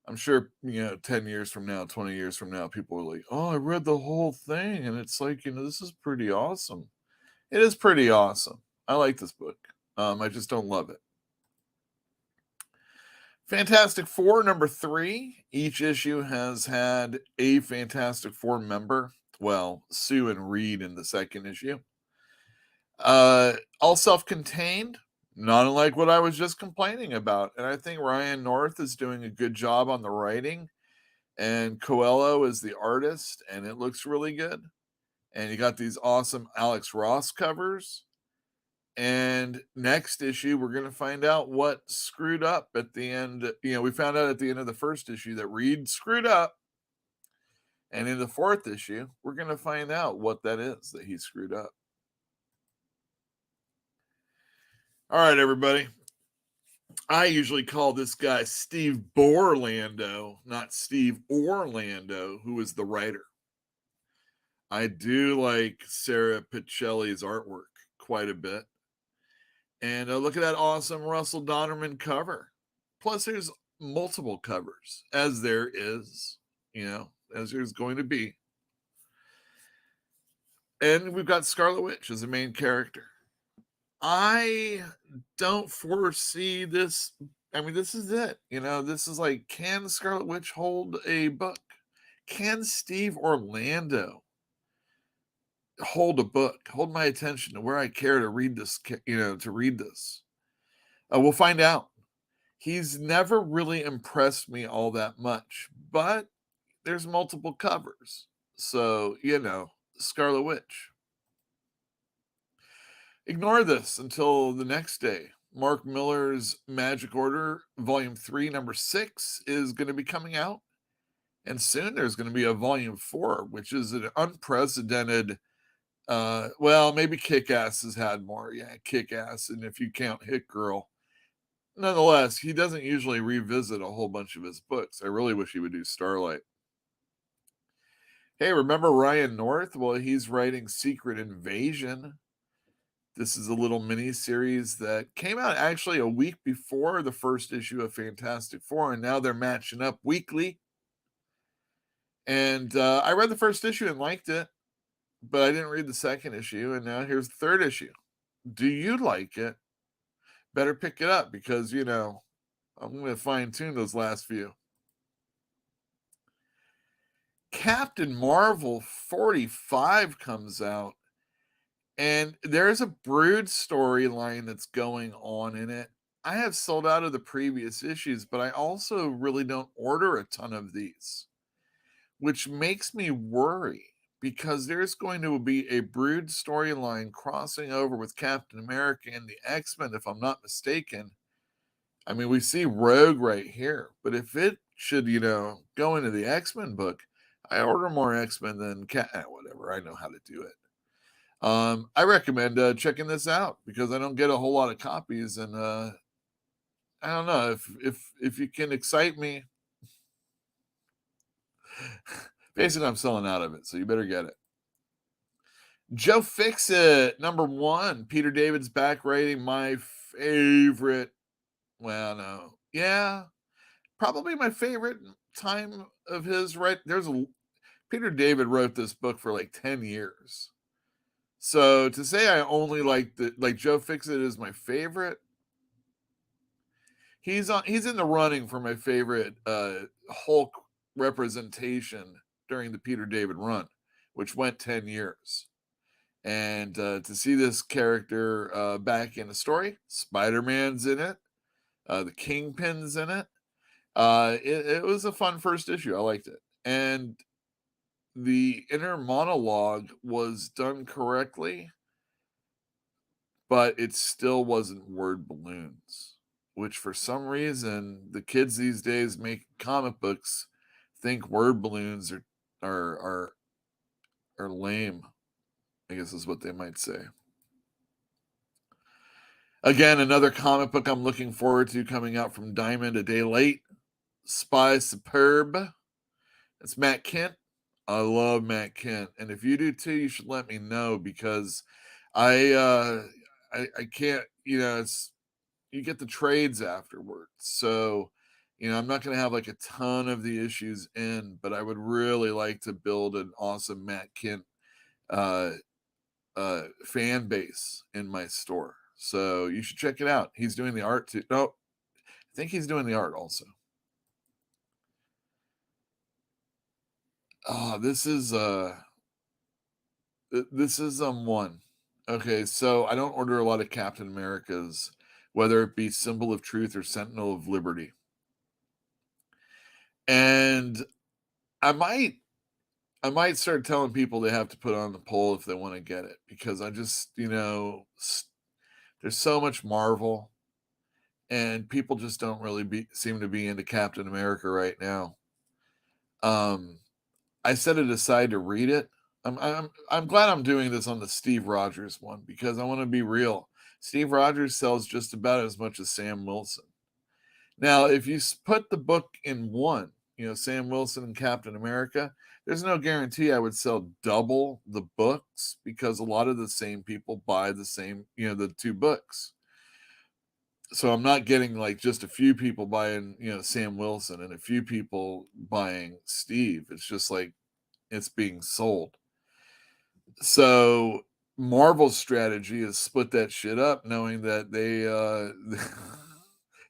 I'm sure, 10 years from now, 20 years from now, people are like, oh, I read the whole thing. And it's like, this is pretty awesome. It is pretty awesome. I like this book. I just don't love it. Fantastic Four number 3. Each issue has had a Fantastic Four member. Well, Sue and Reed in the second issue. All self-contained, not unlike what I was just complaining about. And I think Ryan North is doing a good job on the writing. And Coelho is the artist, and it looks really good. And you got these awesome Alex Ross covers. And next issue, we're going to find out what screwed up at the end. We found out at the end of the first issue that Reed screwed up. And in the fourth issue, we're going to find out what that is that he screwed up. All right, everybody. I usually call this guy Steve Borlando, not Steve Orlando, who is the writer. I do like Sarah Pichelli's artwork quite a bit. And look at that awesome Russell Donnerman cover. Plus, there's multiple covers, as there is, as there's going to be. And we've got Scarlet Witch as the main character. I don't foresee this. I mean, this is it. This is like, can Scarlet Witch hold a book? Can Steve Orlando hold a book? Hold my attention to where I care to read this, to read this. We'll find out. He's never really impressed me all that much, but there's multiple covers. So, Scarlet Witch. Ignore this until the next day. Mark Miller's Magic Order, Volume 3, Number 6, is going to be coming out. And soon there's going to be a Volume 4, which is an unprecedented, maybe Kick-Ass has had more. Yeah, Kick-Ass, and if you count Hit Girl. Nonetheless, he doesn't usually revisit a whole bunch of his books. I really wish he would do Starlight. Hey, remember Ryan North? Well, he's writing Secret Invasion. This is a little mini-series that came out actually a week before the first issue of Fantastic Four, and now they're matching up weekly. And I read the first issue and liked it, but I didn't read the second issue, and now here's the third issue. Do you like it? Better pick it up because, I'm going to fine-tune those last few. Captain Marvel 45 comes out. And there's a Brood storyline that's going on in it. I have sold out of the previous issues, but I also really don't order a ton of these, which makes me worry because there's going to be a Brood storyline crossing over with Captain America and the X-Men, if I'm not mistaken. I mean, we see Rogue right here, but if it should, go into the X-Men book, I order more X-Men than whatever. I know how to do it. I recommend checking this out because I don't get a whole lot of copies, and I don't know if you can excite me. Basically, I'm selling out of it, so you better get it. Joe Fixit, number 1. Peter David's back writing my favorite. Well, no, yeah, probably my favorite time of his. Right, Peter David wrote this book for like 10 years. So to say I only like Joe Fixit is my favorite. He's in the running for my favorite Hulk representation during the Peter David run, which went 10 years. And to see this character back in the story, Spider-Man's in it, the Kingpin's in it. It was a fun first issue. I liked it. And the inner monologue was done correctly, but it still wasn't word balloons, which for some reason the kids these days make comic books think word balloons are lame, I guess is what they might say. Again, another comic book I'm looking forward to coming out from Diamond a day late, Spy Superb. It's Matt Kent. I love Matt Kent, and if you do too, you should let me know because I can't. You get the trades afterwards, so I'm not going to have like a ton of the issues in, but I would really like to build an awesome Matt Kent fan base in my store. So you should check it out. He's doing the art too. No, I think he's doing the art also. Oh, this is one. Okay, so I don't order a lot of Captain Americas, whether it be Symbol of Truth or Sentinel of Liberty. And I might start telling people they have to put on the poll if they want to get it, because I just, There's so much Marvel, and people just don't really seem to be into Captain America right now. I set it aside to read it. I'm glad I'm doing this on the Steve Rogers one because I want to be real. Steve Rogers sells just about as much as Sam Wilson. Now, if you put the book in one, Sam Wilson and Captain America, there's no guarantee I would sell double the books because a lot of the same people buy the same, the two books. So I'm not getting like just a few people buying, Sam Wilson and a few people buying Steve. It's just like it's being sold. So Marvel's strategy is split that shit up, knowing that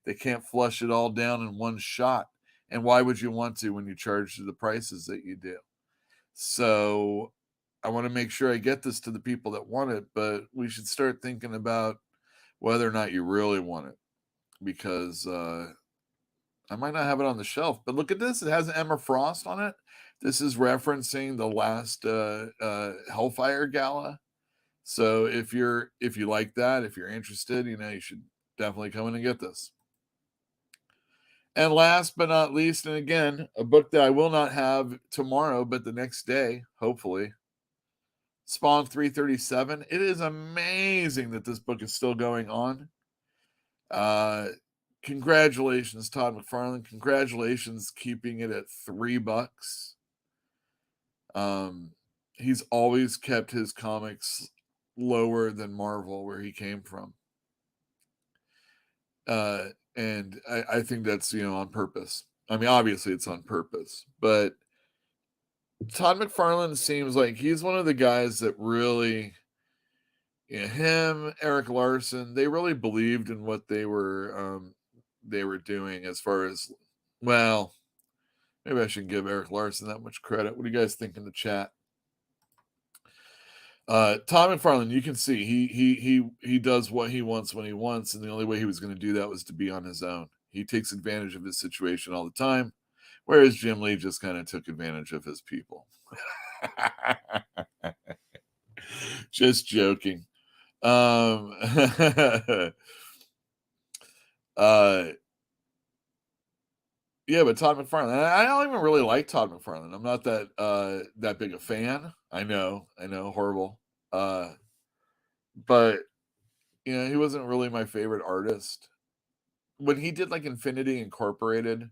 they can't flush it all down in one shot. And why would you want to when you charge the prices that you do? So I want to make sure I get this to the people that want it, but we should start thinking about whether or not you really want it, because I might not have it on the shelf. But look at this. It has Emma Frost on it. This is referencing the last Hellfire Gala. So if you like that, if you're interested, you should definitely come in and get this. And last but not least, and again, a book that I will not have tomorrow, but the next day, hopefully, Spawn 337. It is amazing that this book is still going on. Congratulations, Todd McFarlane. Congratulations keeping it at $3. He's always kept his comics lower than Marvel, where he came from. And I think that's, on purpose. I mean, obviously it's on purpose, but Todd McFarlane seems like he's one of the guys that really, him, Eric Larson, they really believed in what they were doing as far as, well, maybe I shouldn't give Eric Larson that much credit. What do you guys think in the chat? Todd McFarlane, you can see he does what he wants when he wants, and the only way he was going to do that was to be on his own. He takes advantage of his situation all the time, whereas Jim Lee just kind of took advantage of his people. Just joking. Yeah, but Todd McFarlane, I don't even really like Todd McFarlane. I'm not that big a fan. I know, horrible. But he wasn't really my favorite artist. When he did like Infinity Incorporated,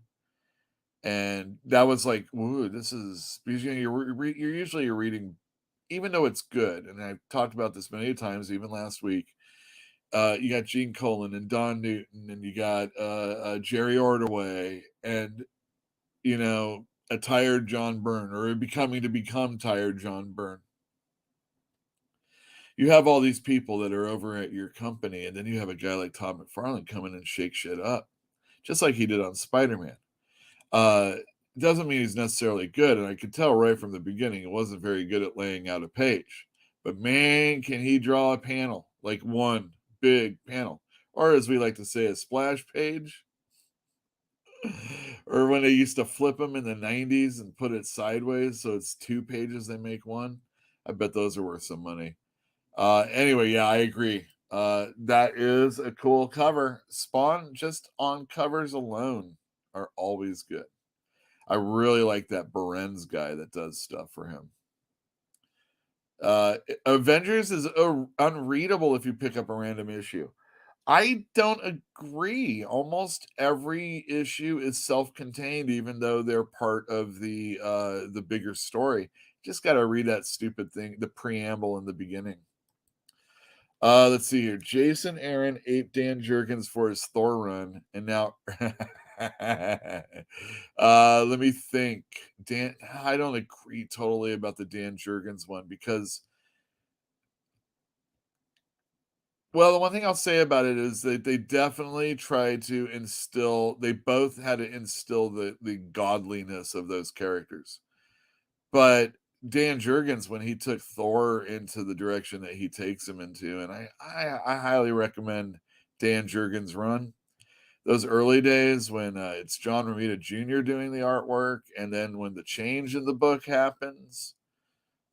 and that was like, ooh, this is because you're usually reading, even though it's good, and I've talked about this many times, even last week. You got Gene Colan and Don Newton, and you got Jerry Ordway, and a tired John Byrne, or become tired John Byrne. You have all these people that are over at your company, and then you have a guy like Todd McFarlane come in and shake shit up, just like he did on Spider-Man. Doesn't mean he's necessarily good, and I could tell right from the beginning he wasn't very good at laying out a page. But man, can he draw a panel, like one big panel, or as we like to say, a splash page. Or when they used to flip them in the 90s and put it sideways so it's 2 pages, they make one. I bet those are worth some money. Anyway, yeah, I agree. That is a cool cover. Spawn, just on covers alone, are always good. I really like that Berenz guy that does stuff for him. Avengers is unreadable if you pick up a random issue. I don't agree. Almost every issue is self-contained, even though they're part of the bigger story. Just got to read that stupid thing, the preamble in the beginning. Let's see here. Jason Aaron aped Dan Jurgens for his Thor run, and now let me think. Dan, I don't agree totally about the Dan Jurgens one because, well, the one thing I'll say about it is that they definitely tried to instill, they both had to instill the godliness of those characters. But Dan Jurgens, when he took Thor into the direction that he takes him into, and I highly recommend Dan Jurgens' run. Those early days when it's John Romita Jr. doing the artwork, and then when the change in the book happens,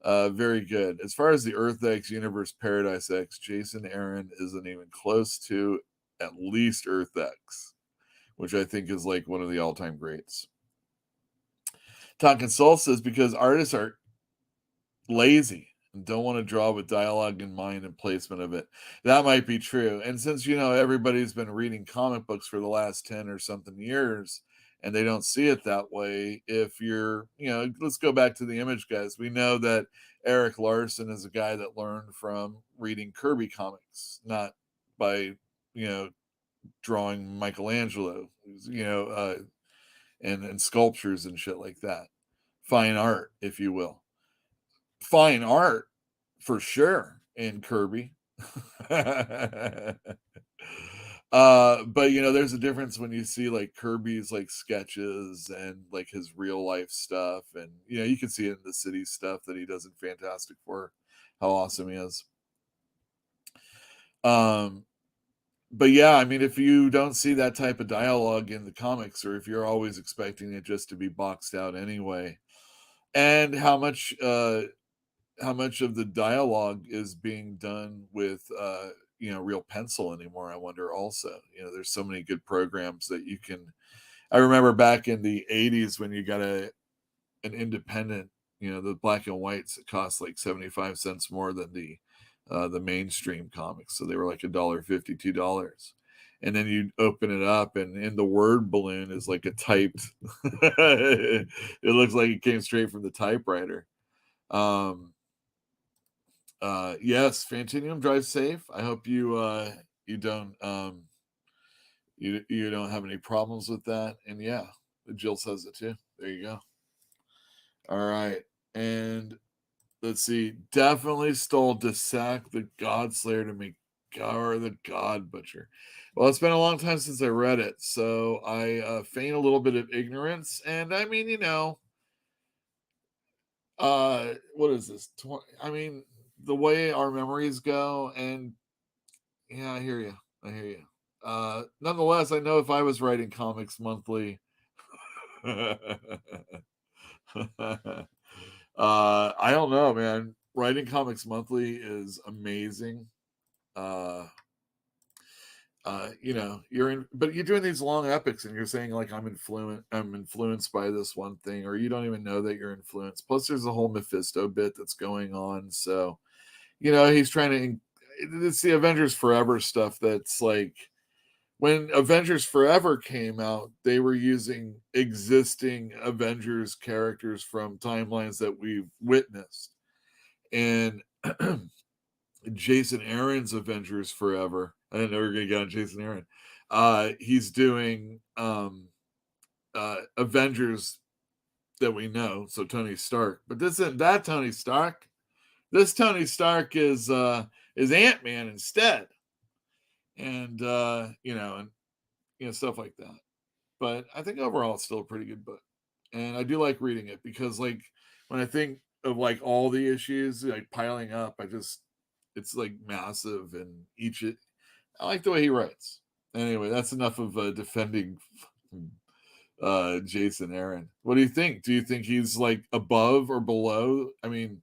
Very good. As far as the Earth X Universe Paradise X, Jason Aaron isn't even close to at least Earth X, which I think is like one of the all-time greats. Tonkin Soul says because artists are lazy and don't want to draw with dialogue in mind and placement of it. That might be true. And since, everybody's been reading comic books for the last 10 or something years and they don't see it that way, if you're, let's go back to the Image guys. We know that Eric Larson is a guy that learned from reading Kirby comics, not by, drawing Michelangelo, and sculptures and shit like that. Fine art, if you will. Fine art for sure in Kirby. But there's a difference when you see like Kirby's like sketches and like his real life stuff, and you can see it in the city stuff that he does in Fantastic Four, how awesome he is. But yeah, I mean, if you don't see that type of dialogue in the comics, or if you're always expecting it just to be boxed out anyway, and how much of the dialogue is being done with real pencil anymore, I wonder also. There's so many good programs that you can. I remember back in the 80s when you got an independent, the black and whites, it cost like 75 cents more than the mainstream comics, so they were like $1.50, $2, and then you open it up and in the word balloon is like a typed it looks like it came straight from the typewriter. Yes, Fantinium, drive safe. I hope you don't you don't have any problems with that. And yeah, Jill says it too. There you go. All right, and let's see. Definitely stole Desac the Godslayer to make Gar the God Butcher. Well, it's been a long time since I read it, so I feign a little bit of ignorance. And I mean, what is this? I mean, the way our memories go, and yeah, I hear you. Nonetheless, I know if I was writing Comics Monthly, I don't know, man. Writing Comics Monthly is amazing. But you're doing these long epics and you're saying like I'm influenced by this one thing, or you don't even know that you're influenced. Plus there's a whole Mephisto bit that's going on. So, he's trying to, it's the Avengers Forever stuff that's like, when Avengers Forever came out, they were using existing Avengers characters from timelines that we've witnessed. And Jason Aaron's Avengers Forever, I didn't know we were going to get on Jason Aaron. He's doing Avengers that we know, so Tony Stark. But this isn't that Tony Stark. This Tony Stark is Ant-Man instead. And stuff like that. But I think overall it's still a pretty good book. And I do like reading it because like when I think of like all the issues like piling up, it's like massive, and I like the way he writes. Anyway, that's enough of defending Jason Aaron. What do you think? Do you think he's like above or below? I mean,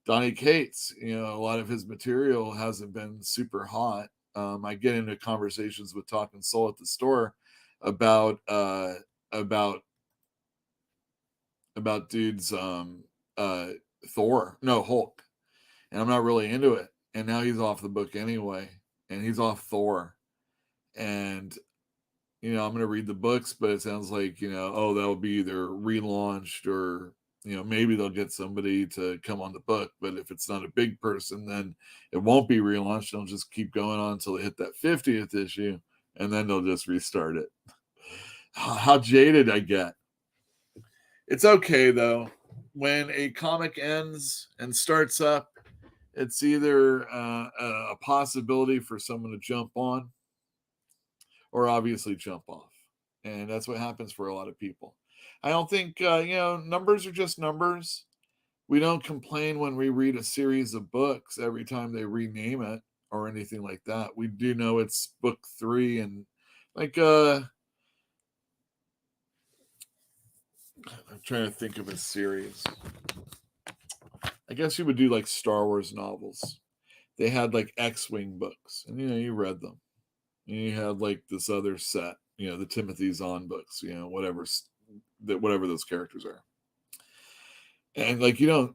Donny Cates, a lot of his material hasn't been super hot. I get into conversations with Talking Soul at the store about dude's Hulk, and I'm not really into it. And now he's off the book anyway, and he's off Thor, and I'm going to read the books, but it sounds like that'll be either relaunched or maybe they'll get somebody to come on the book. But if it's not a big person, then it won't be relaunched. They'll just keep going on until they hit that 50th issue, and then they'll just restart it. How jaded I get. It's okay, though. When a comic ends and starts up, it's either a possibility for someone to jump on or obviously jump off. And that's what happens for a lot of people. I don't think, numbers are just numbers. We don't complain when we read a series of books every time they rename it or anything like that. We do know it's book 3, and like, I'm trying to think of a series. I guess you would do like Star Wars novels. They had like X-Wing books, and you read them. And you had like this other set, the Timothy Zahn books, whatever those characters are. And like you don't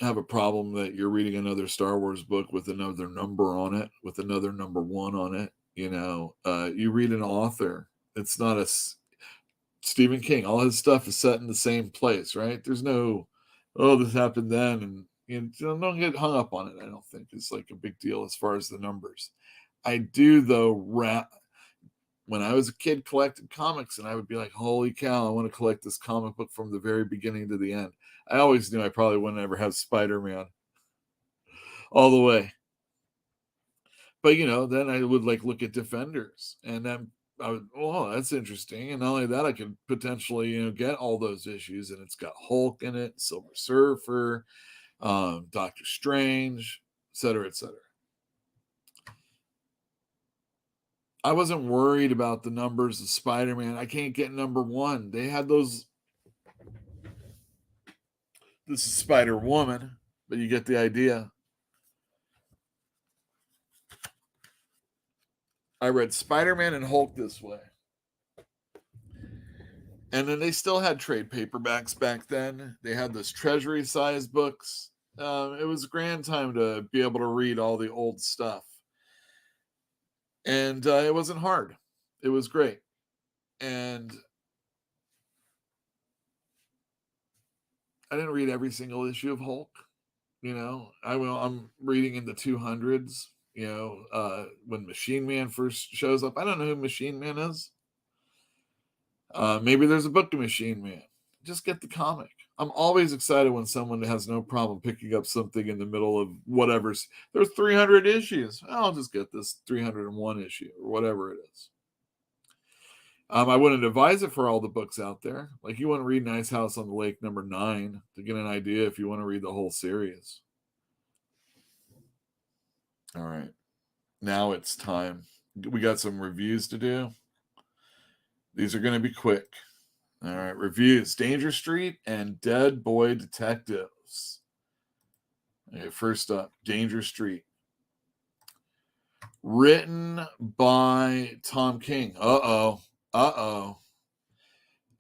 have a problem that you're reading another Star Wars book with another number on it, with another number 1 on it. You read an author. It's not Stephen King. All his stuff is set in the same place, right? There's no, oh, this happened then, and don't get hung up on it. I don't think it's like a big deal as far as the numbers. I do though. When I was a kid, collected comics, and I would be like, "Holy cow! I want to collect this comic book from the very beginning to the end." I always knew I probably wouldn't ever have Spider-Man all the way, but then I would like look at Defenders, and then I would, oh, that's interesting. And not only that, I could potentially get all those issues, and it's got Hulk in it, Silver Surfer, Doctor Strange, etc., etc. I wasn't worried about the numbers of Spider-Man. I can't get number 1. They had those. This is Spider-Woman, but you get the idea. I read Spider-Man and Hulk this way. And then they still had trade paperbacks back then. They had those treasury-sized books. It was a grand time to be able to read all the old stuff. And it wasn't hard. It was great. And I didn't read every single issue of Hulk. I'm reading in the 200s, when Machine Man first shows up. I don't know who Machine Man is. Maybe there's a book of Machine Man. Just get the comic. I'm always excited when someone has no problem picking up something in the middle of whatever's. There's 300 issues. I'll just get this 301 issue or whatever it is. I wouldn't advise it for all the books out there. Like you want to read Nice House on the Lake #9 to get an idea if you want to read the whole series. All right. Now it's time. We got some reviews to do. These are going to be quick. All right. Reviews. Danger Street and Dead Boy Detectives. Okay, first up, Danger Street. Written by Tom King.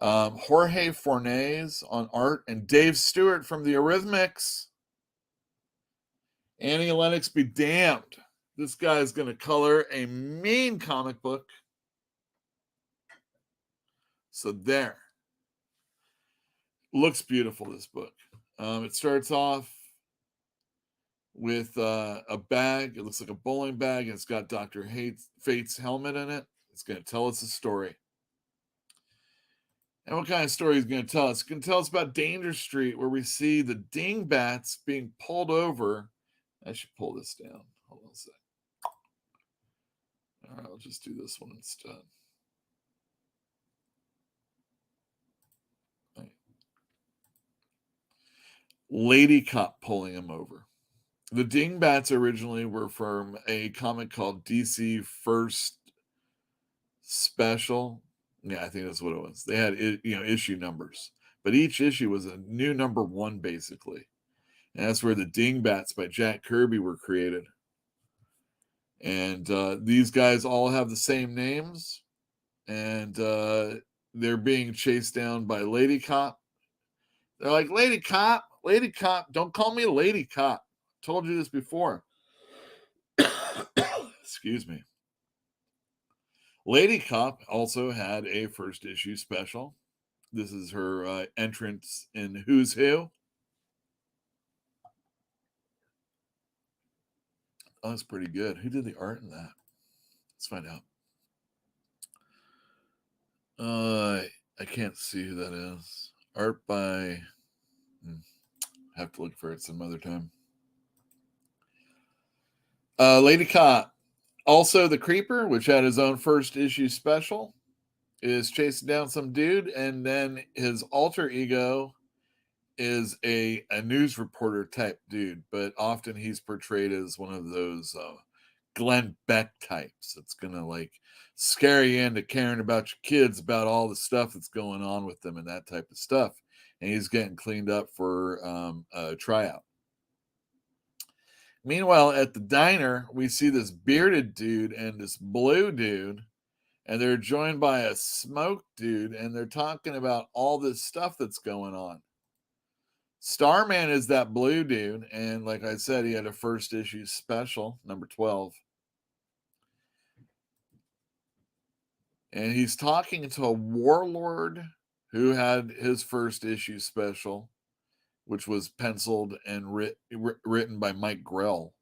Jorge Fornes on art and Dave Stewart from the Eurythmics. Annie Lennox be damned. This guy is going to color a mean comic book. So there. Looks beautiful, this book. It starts off with a bag. It looks like a bowling bag, and it's got Dr. Fate's helmet in it. It's going to tell us a story. And what kind of story is going to tell us? It's going to tell us about Danger Street, where we see the dingbats being pulled over. I should pull this down. Hold on a sec. All right, I'll just do this one instead. Right. Lady Cop pulling him over. The dingbats originally were from a comic called DC First Special. Yeah, I think that's what it was. They had issue numbers, but each issue was a new number 1 basically, and that's where the Dingbats by Jack Kirby were created. And these guys all have the same names, and they're being chased down by Lady Cop. They're like, Lady Cop, don't call me Lady Cop. I told you this before. Excuse me. Lady Cop also had a first issue special. This is her entrance in Who's Who. Oh, that's pretty good. Who did the art in that? Let's find out. I can't see who that is. Art by... have to look for it some other time. Lady Cop. Also, the Creeper, which had his own first issue special, is chasing down some dude, and then his alter ego is a news reporter type dude, but often he's portrayed as one of those Glenn Beck types that's gonna like scare you into caring about your kids, about all the stuff that's going on with them and that type of stuff. And he's getting cleaned up for a tryout. Meanwhile, at the diner, we see this bearded dude and this blue dude, and they're joined by a smoke dude, and they're talking about all this stuff that's going on. Starman is that blue dude, and like I said, he had a first issue special, number 12. And he's talking to a warlord who had his first issue special, which was penciled and written by Mike Grell,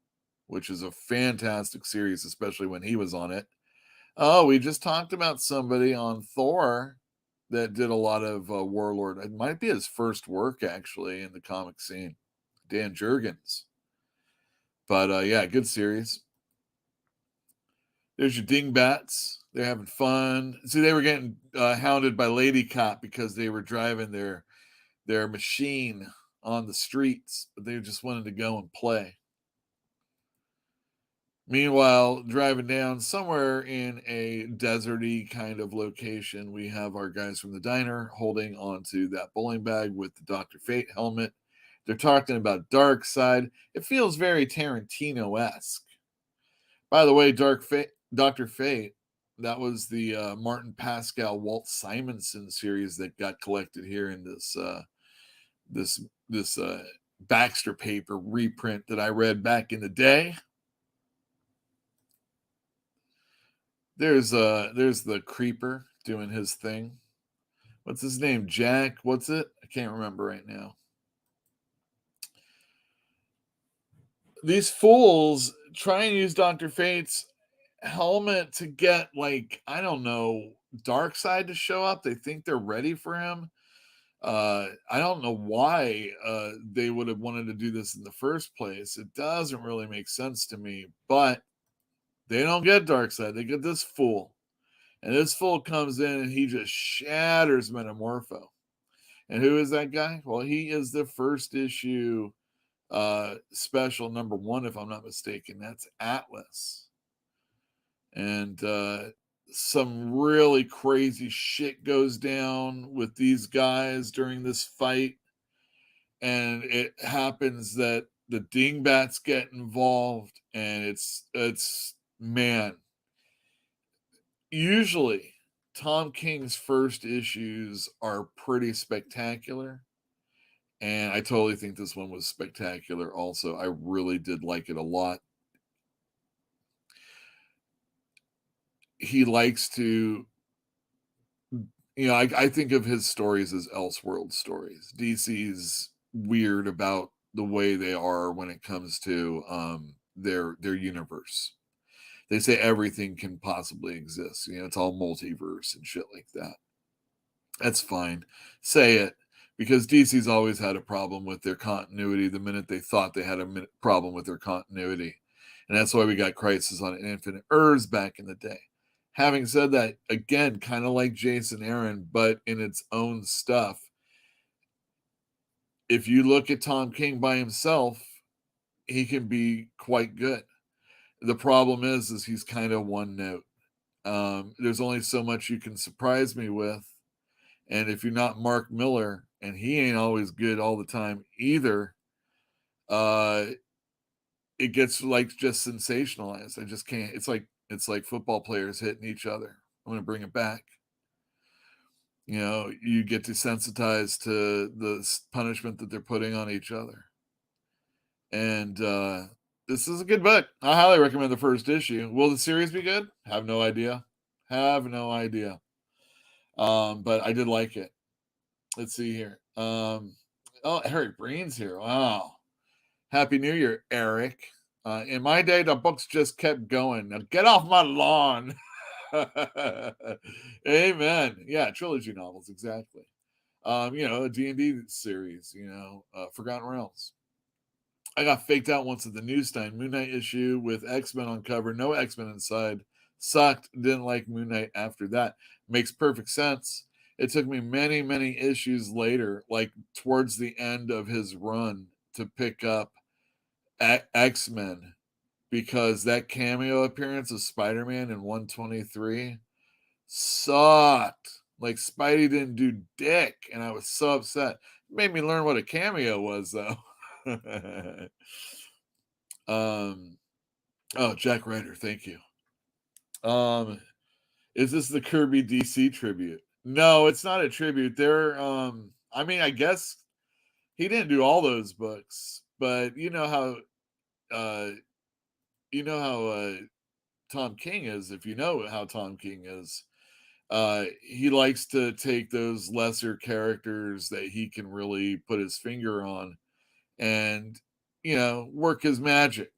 which is a fantastic series, especially when he was on it. Oh, we just talked about somebody on Thor that did a lot of Warlord. It might be his first work, actually, in the comic scene. Dan Jurgens. But, yeah, good series. There's your dingbats. They're having fun. See, they were getting hounded by Lady Cop because they were driving their machine on the streets, but they just wanted to go and play. Meanwhile, driving down somewhere in a deserty kind of location, we have our guys from the diner holding onto that bowling bag with the Dr. Fate helmet. They're talking about Darkseid. It feels very Tarantino-esque. By the way, Dr. Fate, that was the Martin Pascal, Walt Simonson series that got collected here in this Baxter paper reprint that I read back in the day. There's the Creeper doing his thing. What's his name? Jack? What's it? I can't remember right now. These fools try and use Dr. Fate's helmet to get, like, I don't know, Darkseid to show up. They think they're ready for him. I don't know why they would have wanted to do this in the first place. It doesn't really make sense to me, but they don't get Darkseid. They get this fool. And this fool comes in and he just shatters Metamorpho. And who is that guy? Well, he is the first issue special number 1, if I'm not mistaken. That's Atlas. And some really crazy shit goes down with these guys during this fight. And it happens that the dingbats get involved, and it's man. Usually, Tom King's first issues are pretty spectacular. And I totally think this one was spectacular also. I really did like it a lot. He likes to, I think of his stories as Elseworld stories. DC's weird about the way they are when it comes to their universe. They say everything can possibly exist. It's all multiverse and shit like that. That's fine. Say it. Because DC's always had a problem with their continuity the minute they thought they had a problem with their continuity. And that's why we got Crisis on Infinite Earths back in the day. Having said that, again, kind of like Jason Aaron, but in its own stuff. If you look at Tom King by himself, he can be quite good. The problem is he's kind of one note. There's only so much you can surprise me with. And if you're not Mark Miller, and he ain't always good all the time either, it gets like just sensationalized. I just can't. It's like football players hitting each other. I'm going to bring it back. You get desensitized to the punishment that they're putting on each other. And this is a good book. I highly recommend the first issue. Will the series be good? Have no idea. But I did like it. Let's see here. Eric Breen's here. Wow. Happy New Year, Eric. In my day, the books just kept going. Now get off my lawn. Amen. Yeah, trilogy novels, exactly. A D&D series, Forgotten Realms. I got faked out once at the newsstand. Moon Knight issue with X-Men on cover. No X-Men inside. Sucked. Didn't like Moon Knight after that. Makes perfect sense. It took me many, many issues later, like towards the end of his run, to pick up X-Men, because that cameo appearance of Spider-Man in 123 sucked. Like, Spidey didn't do dick, and I was so upset. It made me learn what a cameo was, though. Oh, Jack Ryder, thank you. Is this the Kirby DC tribute? No, it's not a tribute. I mean, I guess he didn't do all those books, but you know how Tom King is. If you know how Tom King is, he likes to take those lesser characters that he can really put his finger on and, work his magic.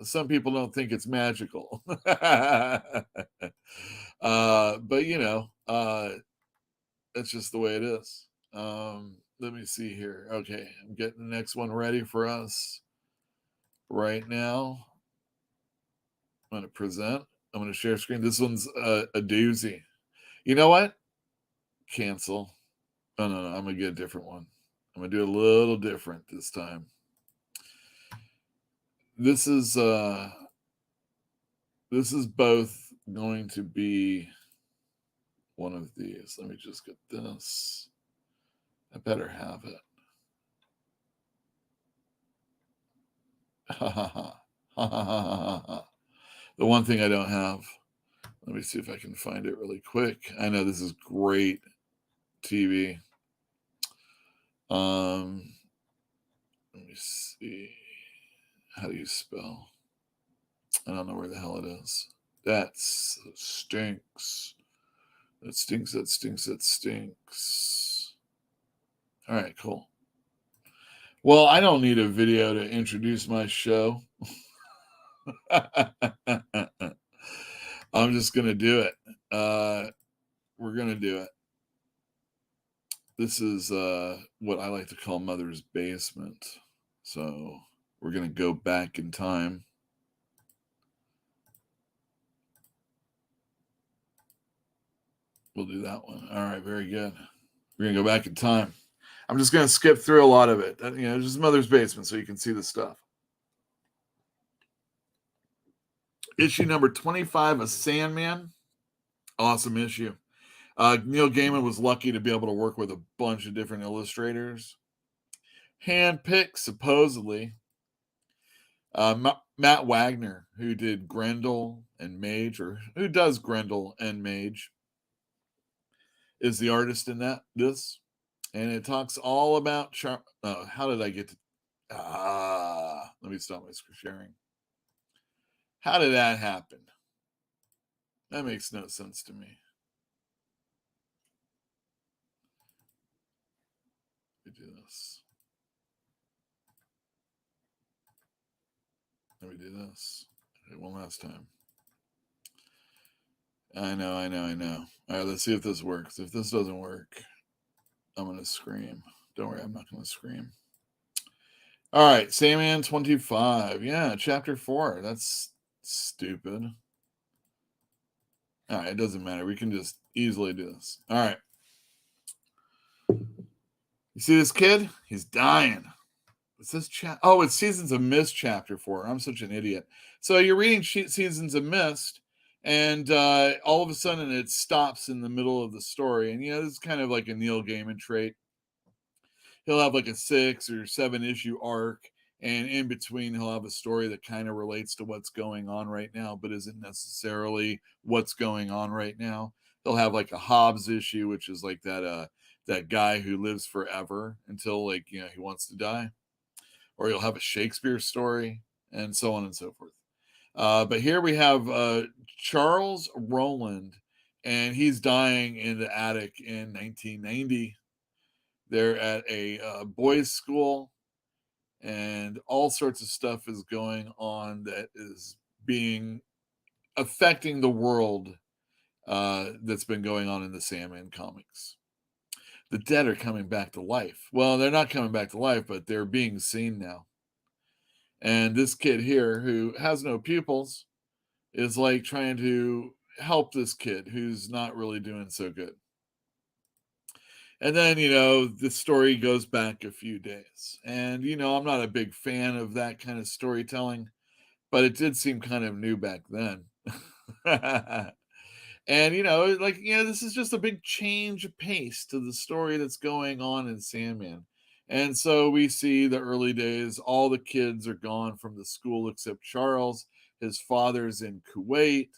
Some people don't think it's magical. But, that's just the way it is. Let me see here. Okay, I'm getting the next one ready for us right now. I'm going to present. I'm going to share screen. This one's a doozy. You know what? Cancel. Oh, no. I'm going to get a different one. I'm going to do a little different this time. This is both going to be one of these. Let me just get this. I better have it. The one thing I don't have. Let me see if I can find it really quick. I know this is great TV. Let me see. How do you spell? I don't know where the hell it is. That stinks. That stinks, that stinks, that stinks. All right, cool. Well, I don't need a video to introduce my show. I'm just going to do it. We're going to do it. This is what I like to call Mother's Basement. So we're going to go back in time. We'll do that one. All right, very good. We're going to go back in time. I'm just going to skip through a lot of it. Just Mother's Basement so you can see the stuff. Issue number 25 of Sandman. Awesome issue. Neil Gaiman was lucky to be able to work with a bunch of different illustrators. Handpicked, supposedly. Matt Wagner, who did Grendel and Mage, or who does Grendel and Mage, is the artist in this. And it talks all about... how did I get to... let me stop my sharing. How did that happen? That makes no sense to me. Let me do this. Let me do this. Okay, one last time. I know. All right, let's see if this works. If this doesn't work, I'm going to scream. Don't worry, I'm not going to scream. All right, Sandman 25. Yeah, chapter 4. That's stupid. All right, it doesn't matter. We can just easily do this. All right. You see this kid? He's dying. It says it's Seasons of Mist chapter 4. I'm such an idiot. So you're reading Seasons of Mist, and all of a sudden it stops in the middle of the story. And, this is kind of like a Neil Gaiman trait. He'll have like a 6 or 7 issue arc, and in between he'll have a story that kind of relates to what's going on right now, but isn't necessarily what's going on right now. He'll have like a Hobbs issue, which is like that guy who lives forever until he wants to die. Or you'll have a Shakespeare story, and so on and so forth. But here we have Charles Rowland, and he's dying in the attic in 1990. They're at a boys' school, and all sorts of stuff is going on that is affecting the world that's been going on in the Sandman comics. The dead are coming back to life. Well, they're not coming back to life, but they're being seen now. And this kid here, who has no pupils, is like trying to help this kid who's not really doing so good. And then, the story goes back a few days. And, I'm not a big fan of that kind of storytelling, but it did seem kind of new back then. And, this is just a big change of pace to the story that's going on in Sandman. And so we see the early days, all the kids are gone from the school except Charles. His father's in Kuwait.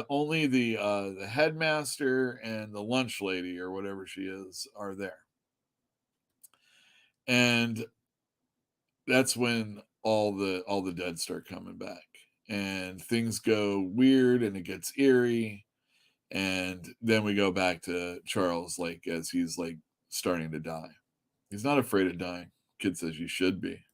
Only the headmaster and the lunch lady or whatever she is are there. And that's when all the dead start coming back. And things go weird and it gets eerie. And then we go back to Charles, like as he's like starting to die. He's not afraid of dying. Kid says you should be.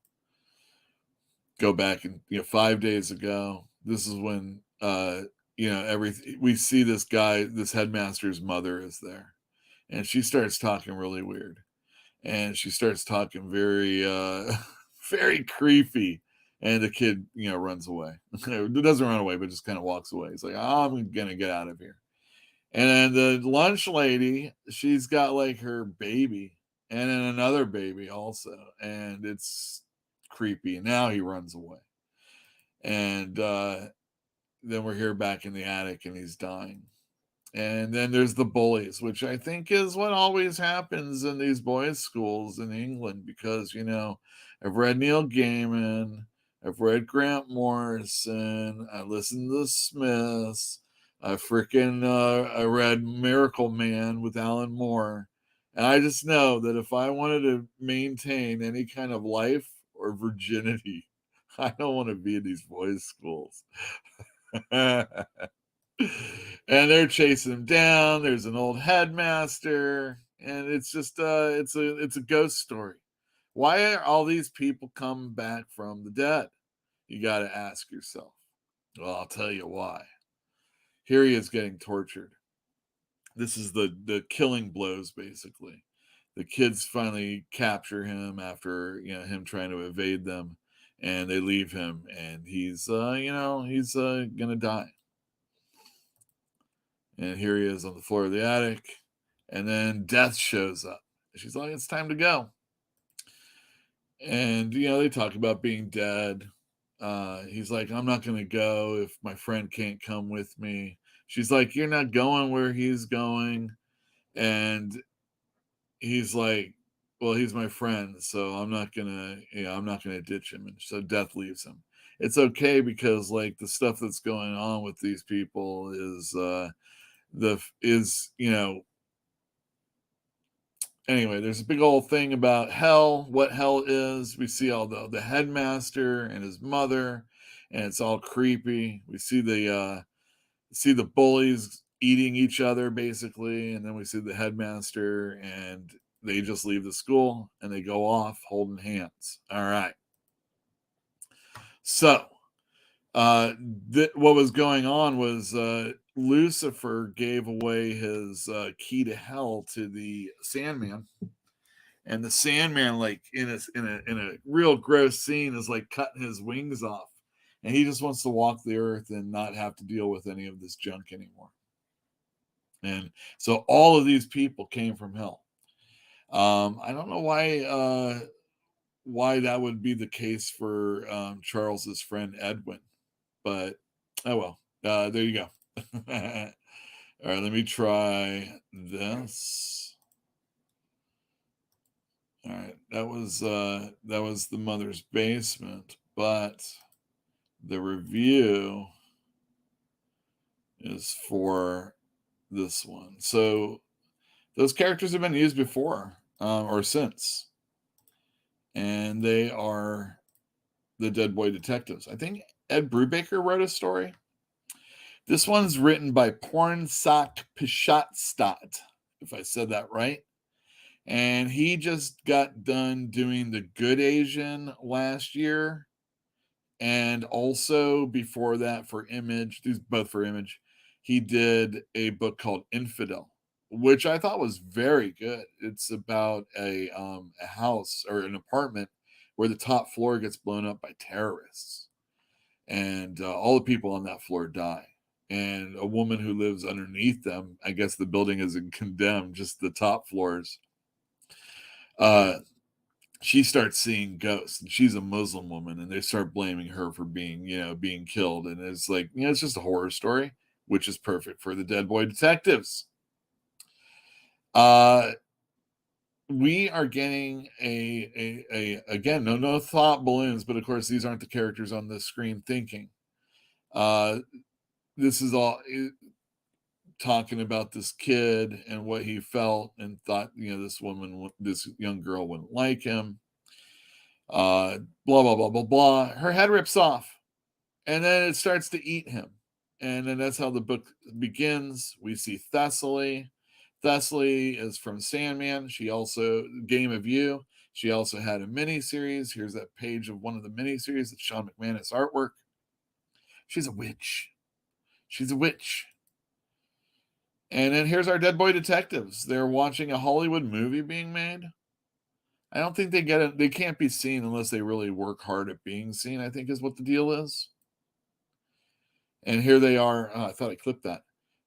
Go back and 5 days ago. This is when everything we see this guy, this headmaster's mother is there, and she starts talking really weird, and she starts talking very very creepy, and the kid runs away. It doesn't run away, but just kind of walks away. He's like, oh, I'm gonna get out of here. And then the lunch lady, she's got like her baby and then another baby also. And it's creepy. And now he runs away. And then we're here back in the attic and he's dying. And then there's the bullies, which I think is what always happens in these boys' schools in England. Because, I've read Neil Gaiman, I've read Grant Morrison, I listened to the Smiths. I read Miracle Man with Alan Moore. And I just know that if I wanted to maintain any kind of life or virginity, I don't want to be in these boys' schools. And they're chasing him down. There's an old headmaster. And it's just it's a ghost story. Why are all these people coming back from the dead? You got to ask yourself. Well, I'll tell you why. Here he is getting tortured. This is the killing blows, basically. The kids finally capture him after him trying to evade them, and they leave him, and he's gonna die. And here he is on the floor of the attic, and then Death shows up. She's like, "It's time to go." And they talk about being dead. He's like, I'm not going to go if my friend can't come with me. She's like, you're not going where he's going. And he's like, well, he's my friend, so I'm not going to ditch him. And so Death leaves him. It's okay because like the stuff that's going on with these people is anyway, there's a big old thing about hell, what hell is. We see all the headmaster and his mother, and it's all creepy. We see the bullies eating each other basically, and then we see the headmaster, and they just leave the school and they go off holding hands. All right. So what was going on was Lucifer gave away his key to hell to the Sandman, and the Sandman, like in a real gross scene, is like cutting his wings off, and he just wants to walk the earth and not have to deal with any of this junk anymore. And so all of these people came from hell. I don't know why that would be the case for Charles's friend Edwin, but oh well. There you go. All right, let me try this. All right, that was the mother's basement, but the review is for this one. So those characters have been used before or since, and they are the Dead Boy Detectives. I think Ed Brubaker wrote a story. This one's written by Pornsak Pishatstad, if I said that right. And he just got done doing The Good Asian last year. And also before that for Image, these both for Image, he did a book called Infidel, which I thought was very good. It's about a house or an apartment where the top floor gets blown up by terrorists. And all the people on that floor die. And a woman who lives underneath them, I guess the building isn't condemned, just the top floors. She starts seeing ghosts, and she's a Muslim woman, and they start blaming her for being killed. And it's like, it's just a horror story, which is perfect for the Dead Boy Detectives. we are getting again, no thought balloons, but of course these aren't the characters on the screen thinking. This is all talking about this kid and what he felt and thought, this young girl wouldn't like him. Blah, blah, blah, blah, blah. Her head rips off and then it starts to eat him. And then that's how the book begins. We see Thessaly. Thessaly is from Sandman. She also, Game of You. She also had a miniseries. Here's that page of one of the miniseries that Sean McManus artwork. She's a witch. She's a witch. And then here's our Dead Boy Detectives. They're watching a Hollywood movie being made. I don't think they get it. They can't be seen unless they really work hard at being seen, I think is what the deal is. And here they are. Oh, I thought I clipped that.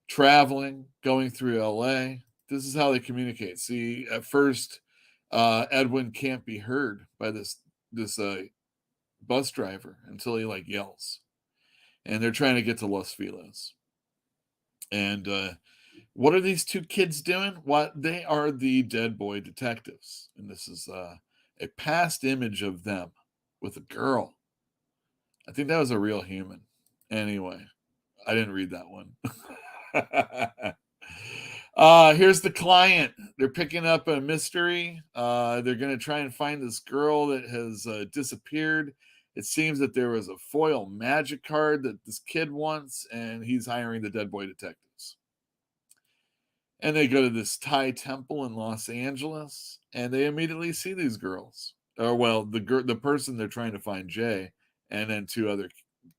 Traveling, going through LA. This is how they communicate. See, at first, Edwin can't be heard by this bus driver until he yells. And they're trying to get to Los Feliz. And what are these two kids doing? What they are the Dead Boy Detectives. And this is a past image of them with a girl. I think that was a real human. Anyway, I didn't read that one. Here's the client. They're picking up a mystery. They're going to try and find this girl that has disappeared. It seems that there was a foil magic card that this kid wants, and he's hiring the Dead Boy Detectives. And they go to this Thai temple in Los Angeles, and they immediately see these girls. Or, well, the person they're trying to find, Jay, and then two other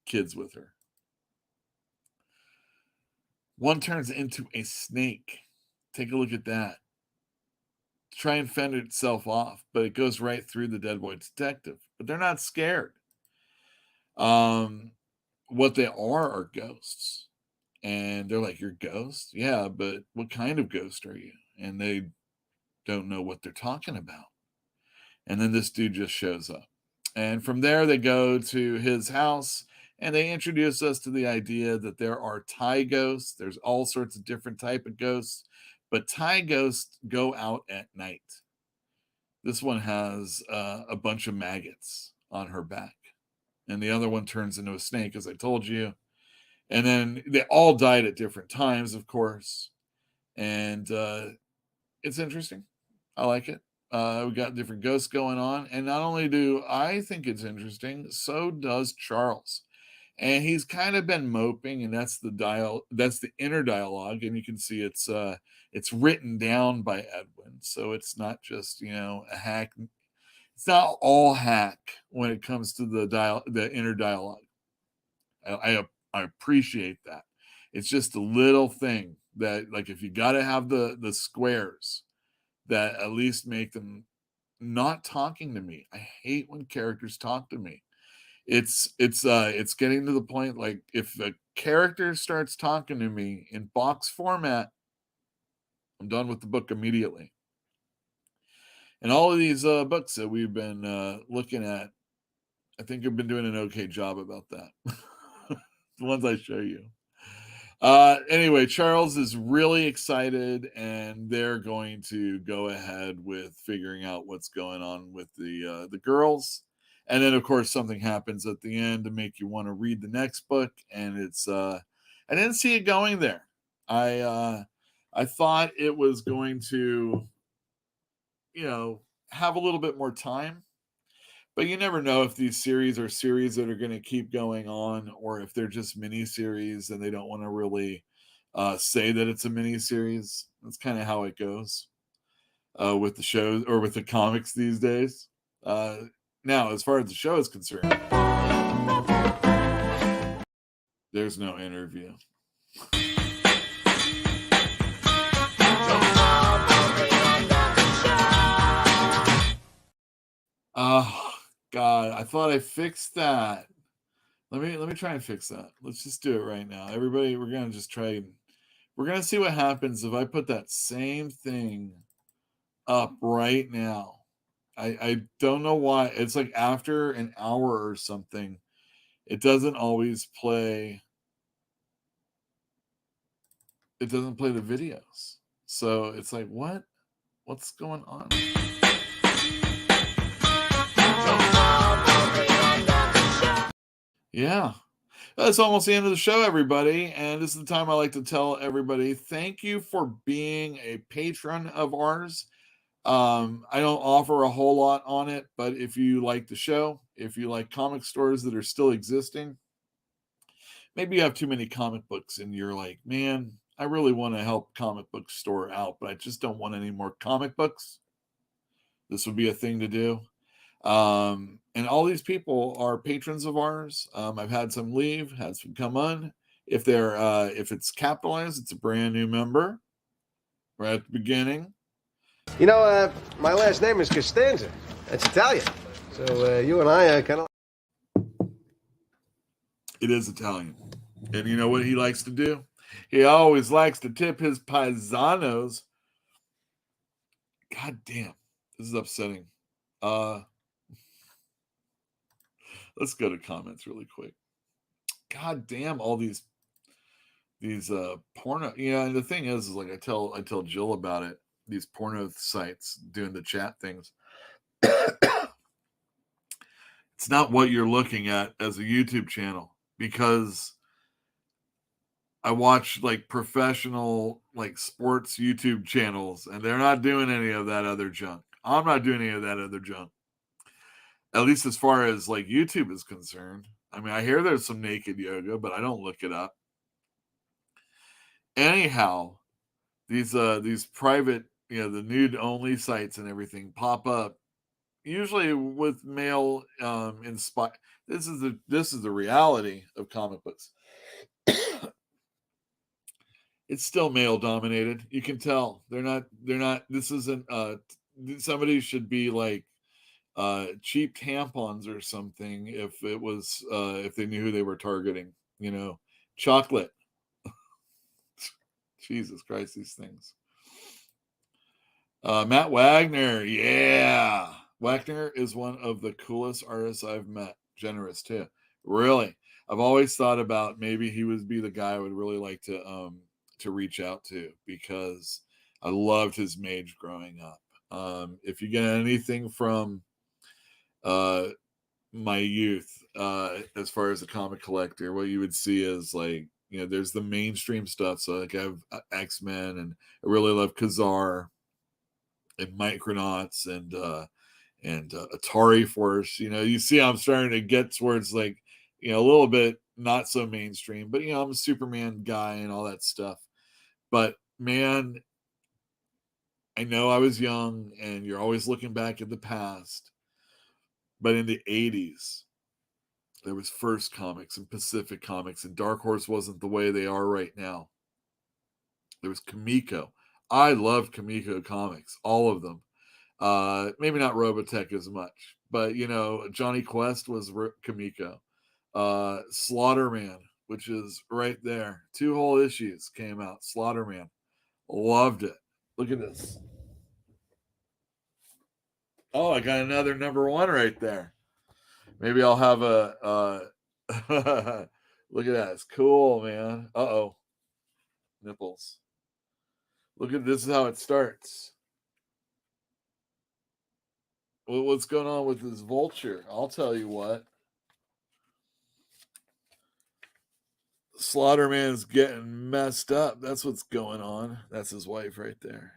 kids with her. One turns into a snake. Take a look at that. Try and fend itself off, but it goes right through the Dead Boy Detective. But they're not scared. What they are ghosts. And they're like, you're ghosts? Yeah, but what kind of ghost are you? And they don't know what they're talking about. And then this dude just shows up. And from there, they go to his house. And they introduce us to the idea that there are Thai ghosts. There's all sorts of different type of ghosts, but Thai ghosts go out at night. This one has a bunch of maggots on her back, and the other one turns into a snake, as I told you. And then they all died at different times, of course. And it's interesting. I like it. We got different ghosts going on, and not only do I think it's interesting, so does Charles. And he's kind of been moping, and that's the inner dialogue, and you can see it's written down by Edwin, so it's not just a hack. It's not all hack when it comes to the inner dialogue. I appreciate that. It's just a little thing that, if you got to have the squares that at least make them not talking to me. I hate when characters talk to me. It's getting to the point, if a character starts talking to me in box format, I'm done with the book immediately. And all of these books that we've been looking at, I think I've been doing an okay job about that. The ones I show you. Anyway, Charles is really excited, and they're going to go ahead with figuring out what's going on with the girls. And then, of course, something happens at the end to make you want to read the next book. And it's I didn't see it going there. I thought it was going to, have a little bit more time. But you never know if these series are series that are going to keep going on, or if they're just mini-series and they don't want to really say that it's a mini-series. That's kind of how it goes with the shows or with the comics these days. Now, as far as the show is concerned, there's no interview. Oh, God, I thought I fixed that. Let me try and fix that. Let's just do it right now. Everybody, we're going to just try and we're going to see what happens if I put that same thing up right now. I don't know why. It's like after an hour or something, it doesn't always play. It doesn't play the videos. So it's like, what's going on? Yeah. That's almost the end of the show, everybody. And this is the time I like to tell everybody thank you for being a patron of ours. I don't offer a whole lot on it, but if you like the show, if you like comic stores that are still existing, maybe you have too many comic books and you're like, man, I really want to help comic book store out, but I just don't want any more comic books. This would be a thing to do. And all these people are patrons of ours. I've had some leave, had some come on. If it's capitalized, it's a brand new member right at the beginning. You know, my last name is Costanza. That's Italian. So you and I kind of... It is Italian. And you know what he likes to do? He always likes to tip his paisanos. God damn. This is upsetting. Let's go to comments really quick. God damn, all these porno. Yeah, and the thing is like I tell Jill about it. These porno sites doing the chat things. It's not what you're looking at as a YouTube channel, because I watch like professional like sports YouTube channels and they're not doing any of that other junk. I'm not doing any of that other junk. At least as far as like YouTube is concerned. I mean, I hear there's some naked yoga, but I don't look it up. Anyhow, these private, the nude only sites and everything pop up, usually with male inspired. This is the reality of comic books. It's still male dominated. You can tell they're not. This isn't. Somebody should be like cheap tampons or something if it was if they knew who they were targeting. Chocolate. Jesus Christ, these things. Matt Wagner, yeah. Wagner is one of the coolest artists I've met. Generous too. Really. I've always thought about maybe he would be the guy I would really like to reach out to, because I loved his Mage growing up. If you get anything from my youth, as far as a comic collector, what you would see is like, there's the mainstream stuff. So like I have X-Men, and I really love Kazar and Micronauts and Atari Force. You see I'm starting to get towards like, a little bit not so mainstream, but I'm a Superman guy and all that stuff. But man, I know I was young and you're always looking back at the past, but in the 80s, there was First Comics and Pacific Comics, and Dark Horse wasn't the way they are right now. There was Kamiko. I loved Kamiko comics, all of them. Maybe not Robotech as much, but Johnny Quest was Kamiko. Slaughterman, which is right there. 2 whole issues came out. Slaughterman. Loved it. Look at this. Oh, I got another #1 right there. Maybe I'll have a look at that. It's cool, man. Uh-oh. Nipples. Look at this is how it starts. What's going on with this vulture? I'll tell you what. Slaughterman's getting messed up. That's what's going on. That's his wife right there.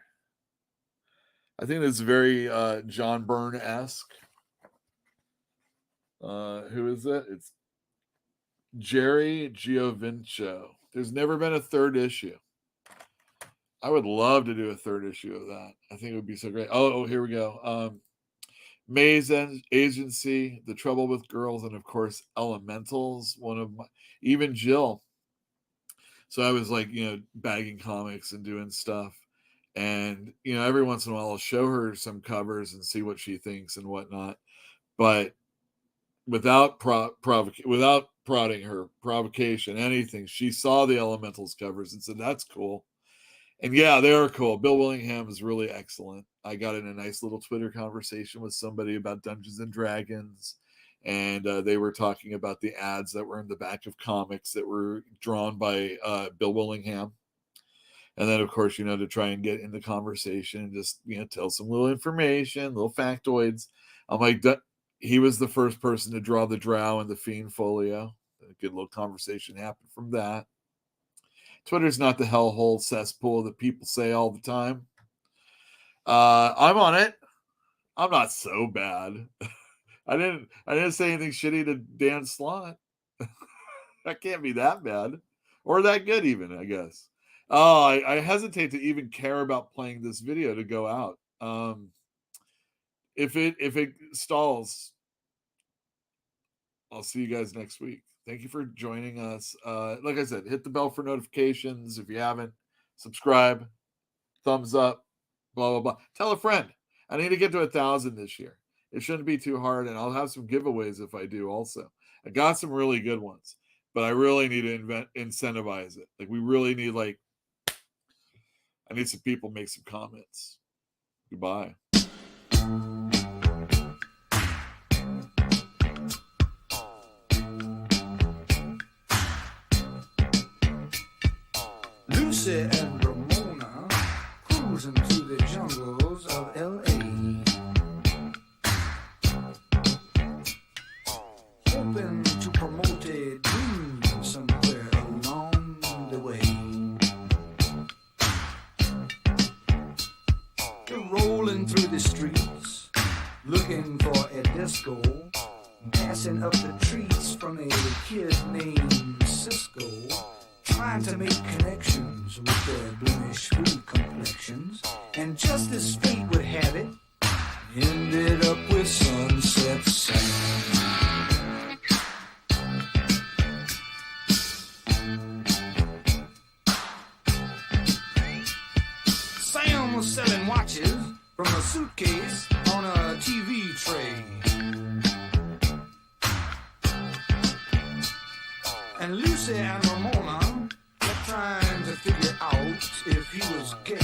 I think it's very John Byrne-esque. Who is it? It's Jerry Giovinco. There's never been a 3rd issue. I would love to do a 3rd issue of that. I think it would be so great. Oh, here we go. Maze Agency, The Trouble with Girls, and of course Elementals. One of my, even Jill. So I was like, bagging comics and doing stuff. And, every once in a while I'll show her some covers and see what she thinks and whatnot. But without prodding her, provocation, anything, she saw the Elementals covers and said, that's cool. And yeah, they are cool. Bill Willingham is really excellent. I got in a nice little Twitter conversation with somebody about Dungeons and Dragons. And they were talking about the ads that were in the back of comics that were drawn by Bill Willingham. And then, of course, to try and get in the conversation and just, tell some little information, little factoids. I'm like, he was the first person to draw the Drow and the Fiend folio. good little conversation happened from that. Twitter's not the hellhole cesspool that people say all the time. I'm on it. I'm not so bad. I didn't say anything shitty to Dan Slott. That can't be that bad. Or that good even, I guess. Oh, I hesitate to even care about playing this video to go out. If it stalls, I'll see you guys next week. Thank you for joining us. Like I said, hit the bell for notifications if you haven't. Subscribe, thumbs up, blah, blah, blah. Tell a friend. I need to get to 1,000 this year. It shouldn't be too hard, and I'll have some giveaways if I do also. I got some really good ones, but I really need to incentivize it. Like, we really need, like, I need some people make some comments. Goodbye. Lucy and Ramona cruising through the jungles of L.A. Hoping to promote a dream somewhere along the way. They're rolling through the streets, looking for a disco, passing up the treats from a kid named Cisco, trying to make connections with their blemish-free complexions, and just as fate would have it, ended up with Sunset Sam. Sam was selling watches from a suitcase on a TV tray. And Lucy and Ramona kept trying to figure out if he was gay.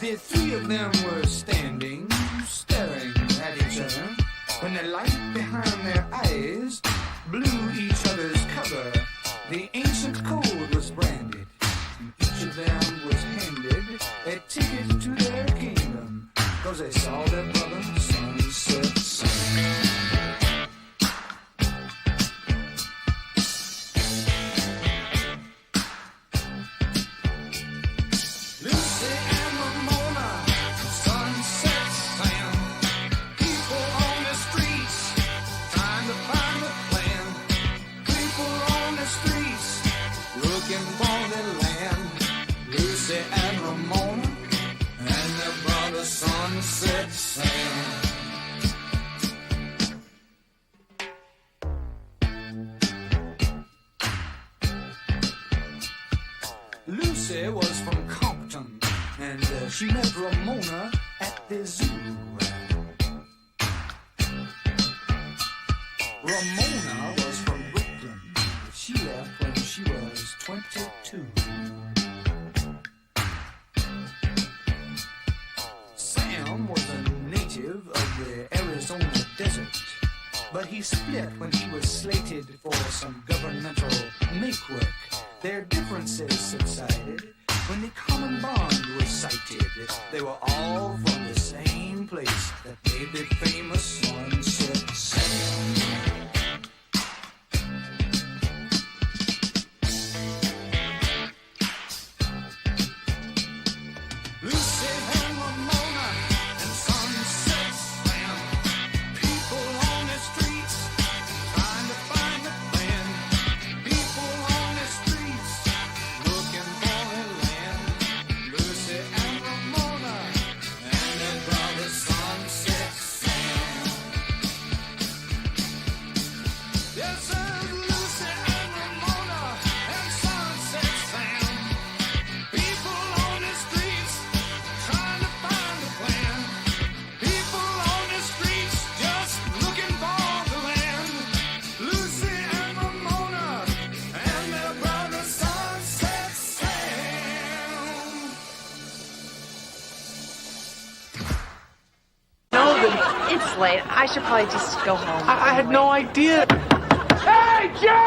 The three of them were standing, staring at each other, when the light behind their eyes blew each other's cover. The ancient code was branded, and each of them was handed a ticket to their kingdom, 'cause they saw their brother Sunset Sam. Sunset Sam. Lucy was from Compton, and she met Ramona at the zoo. Ramona was from Brooklyn, but she left when she was 22. Sam was a native of the Arizona desert, but he split when he was slated for some governmental make-work. Their differences subsided when the common bond was sighted. They were all from the same place that made the famous Sunset Sam. It's late. I should probably just go home. I had no idea. Hey, Joe!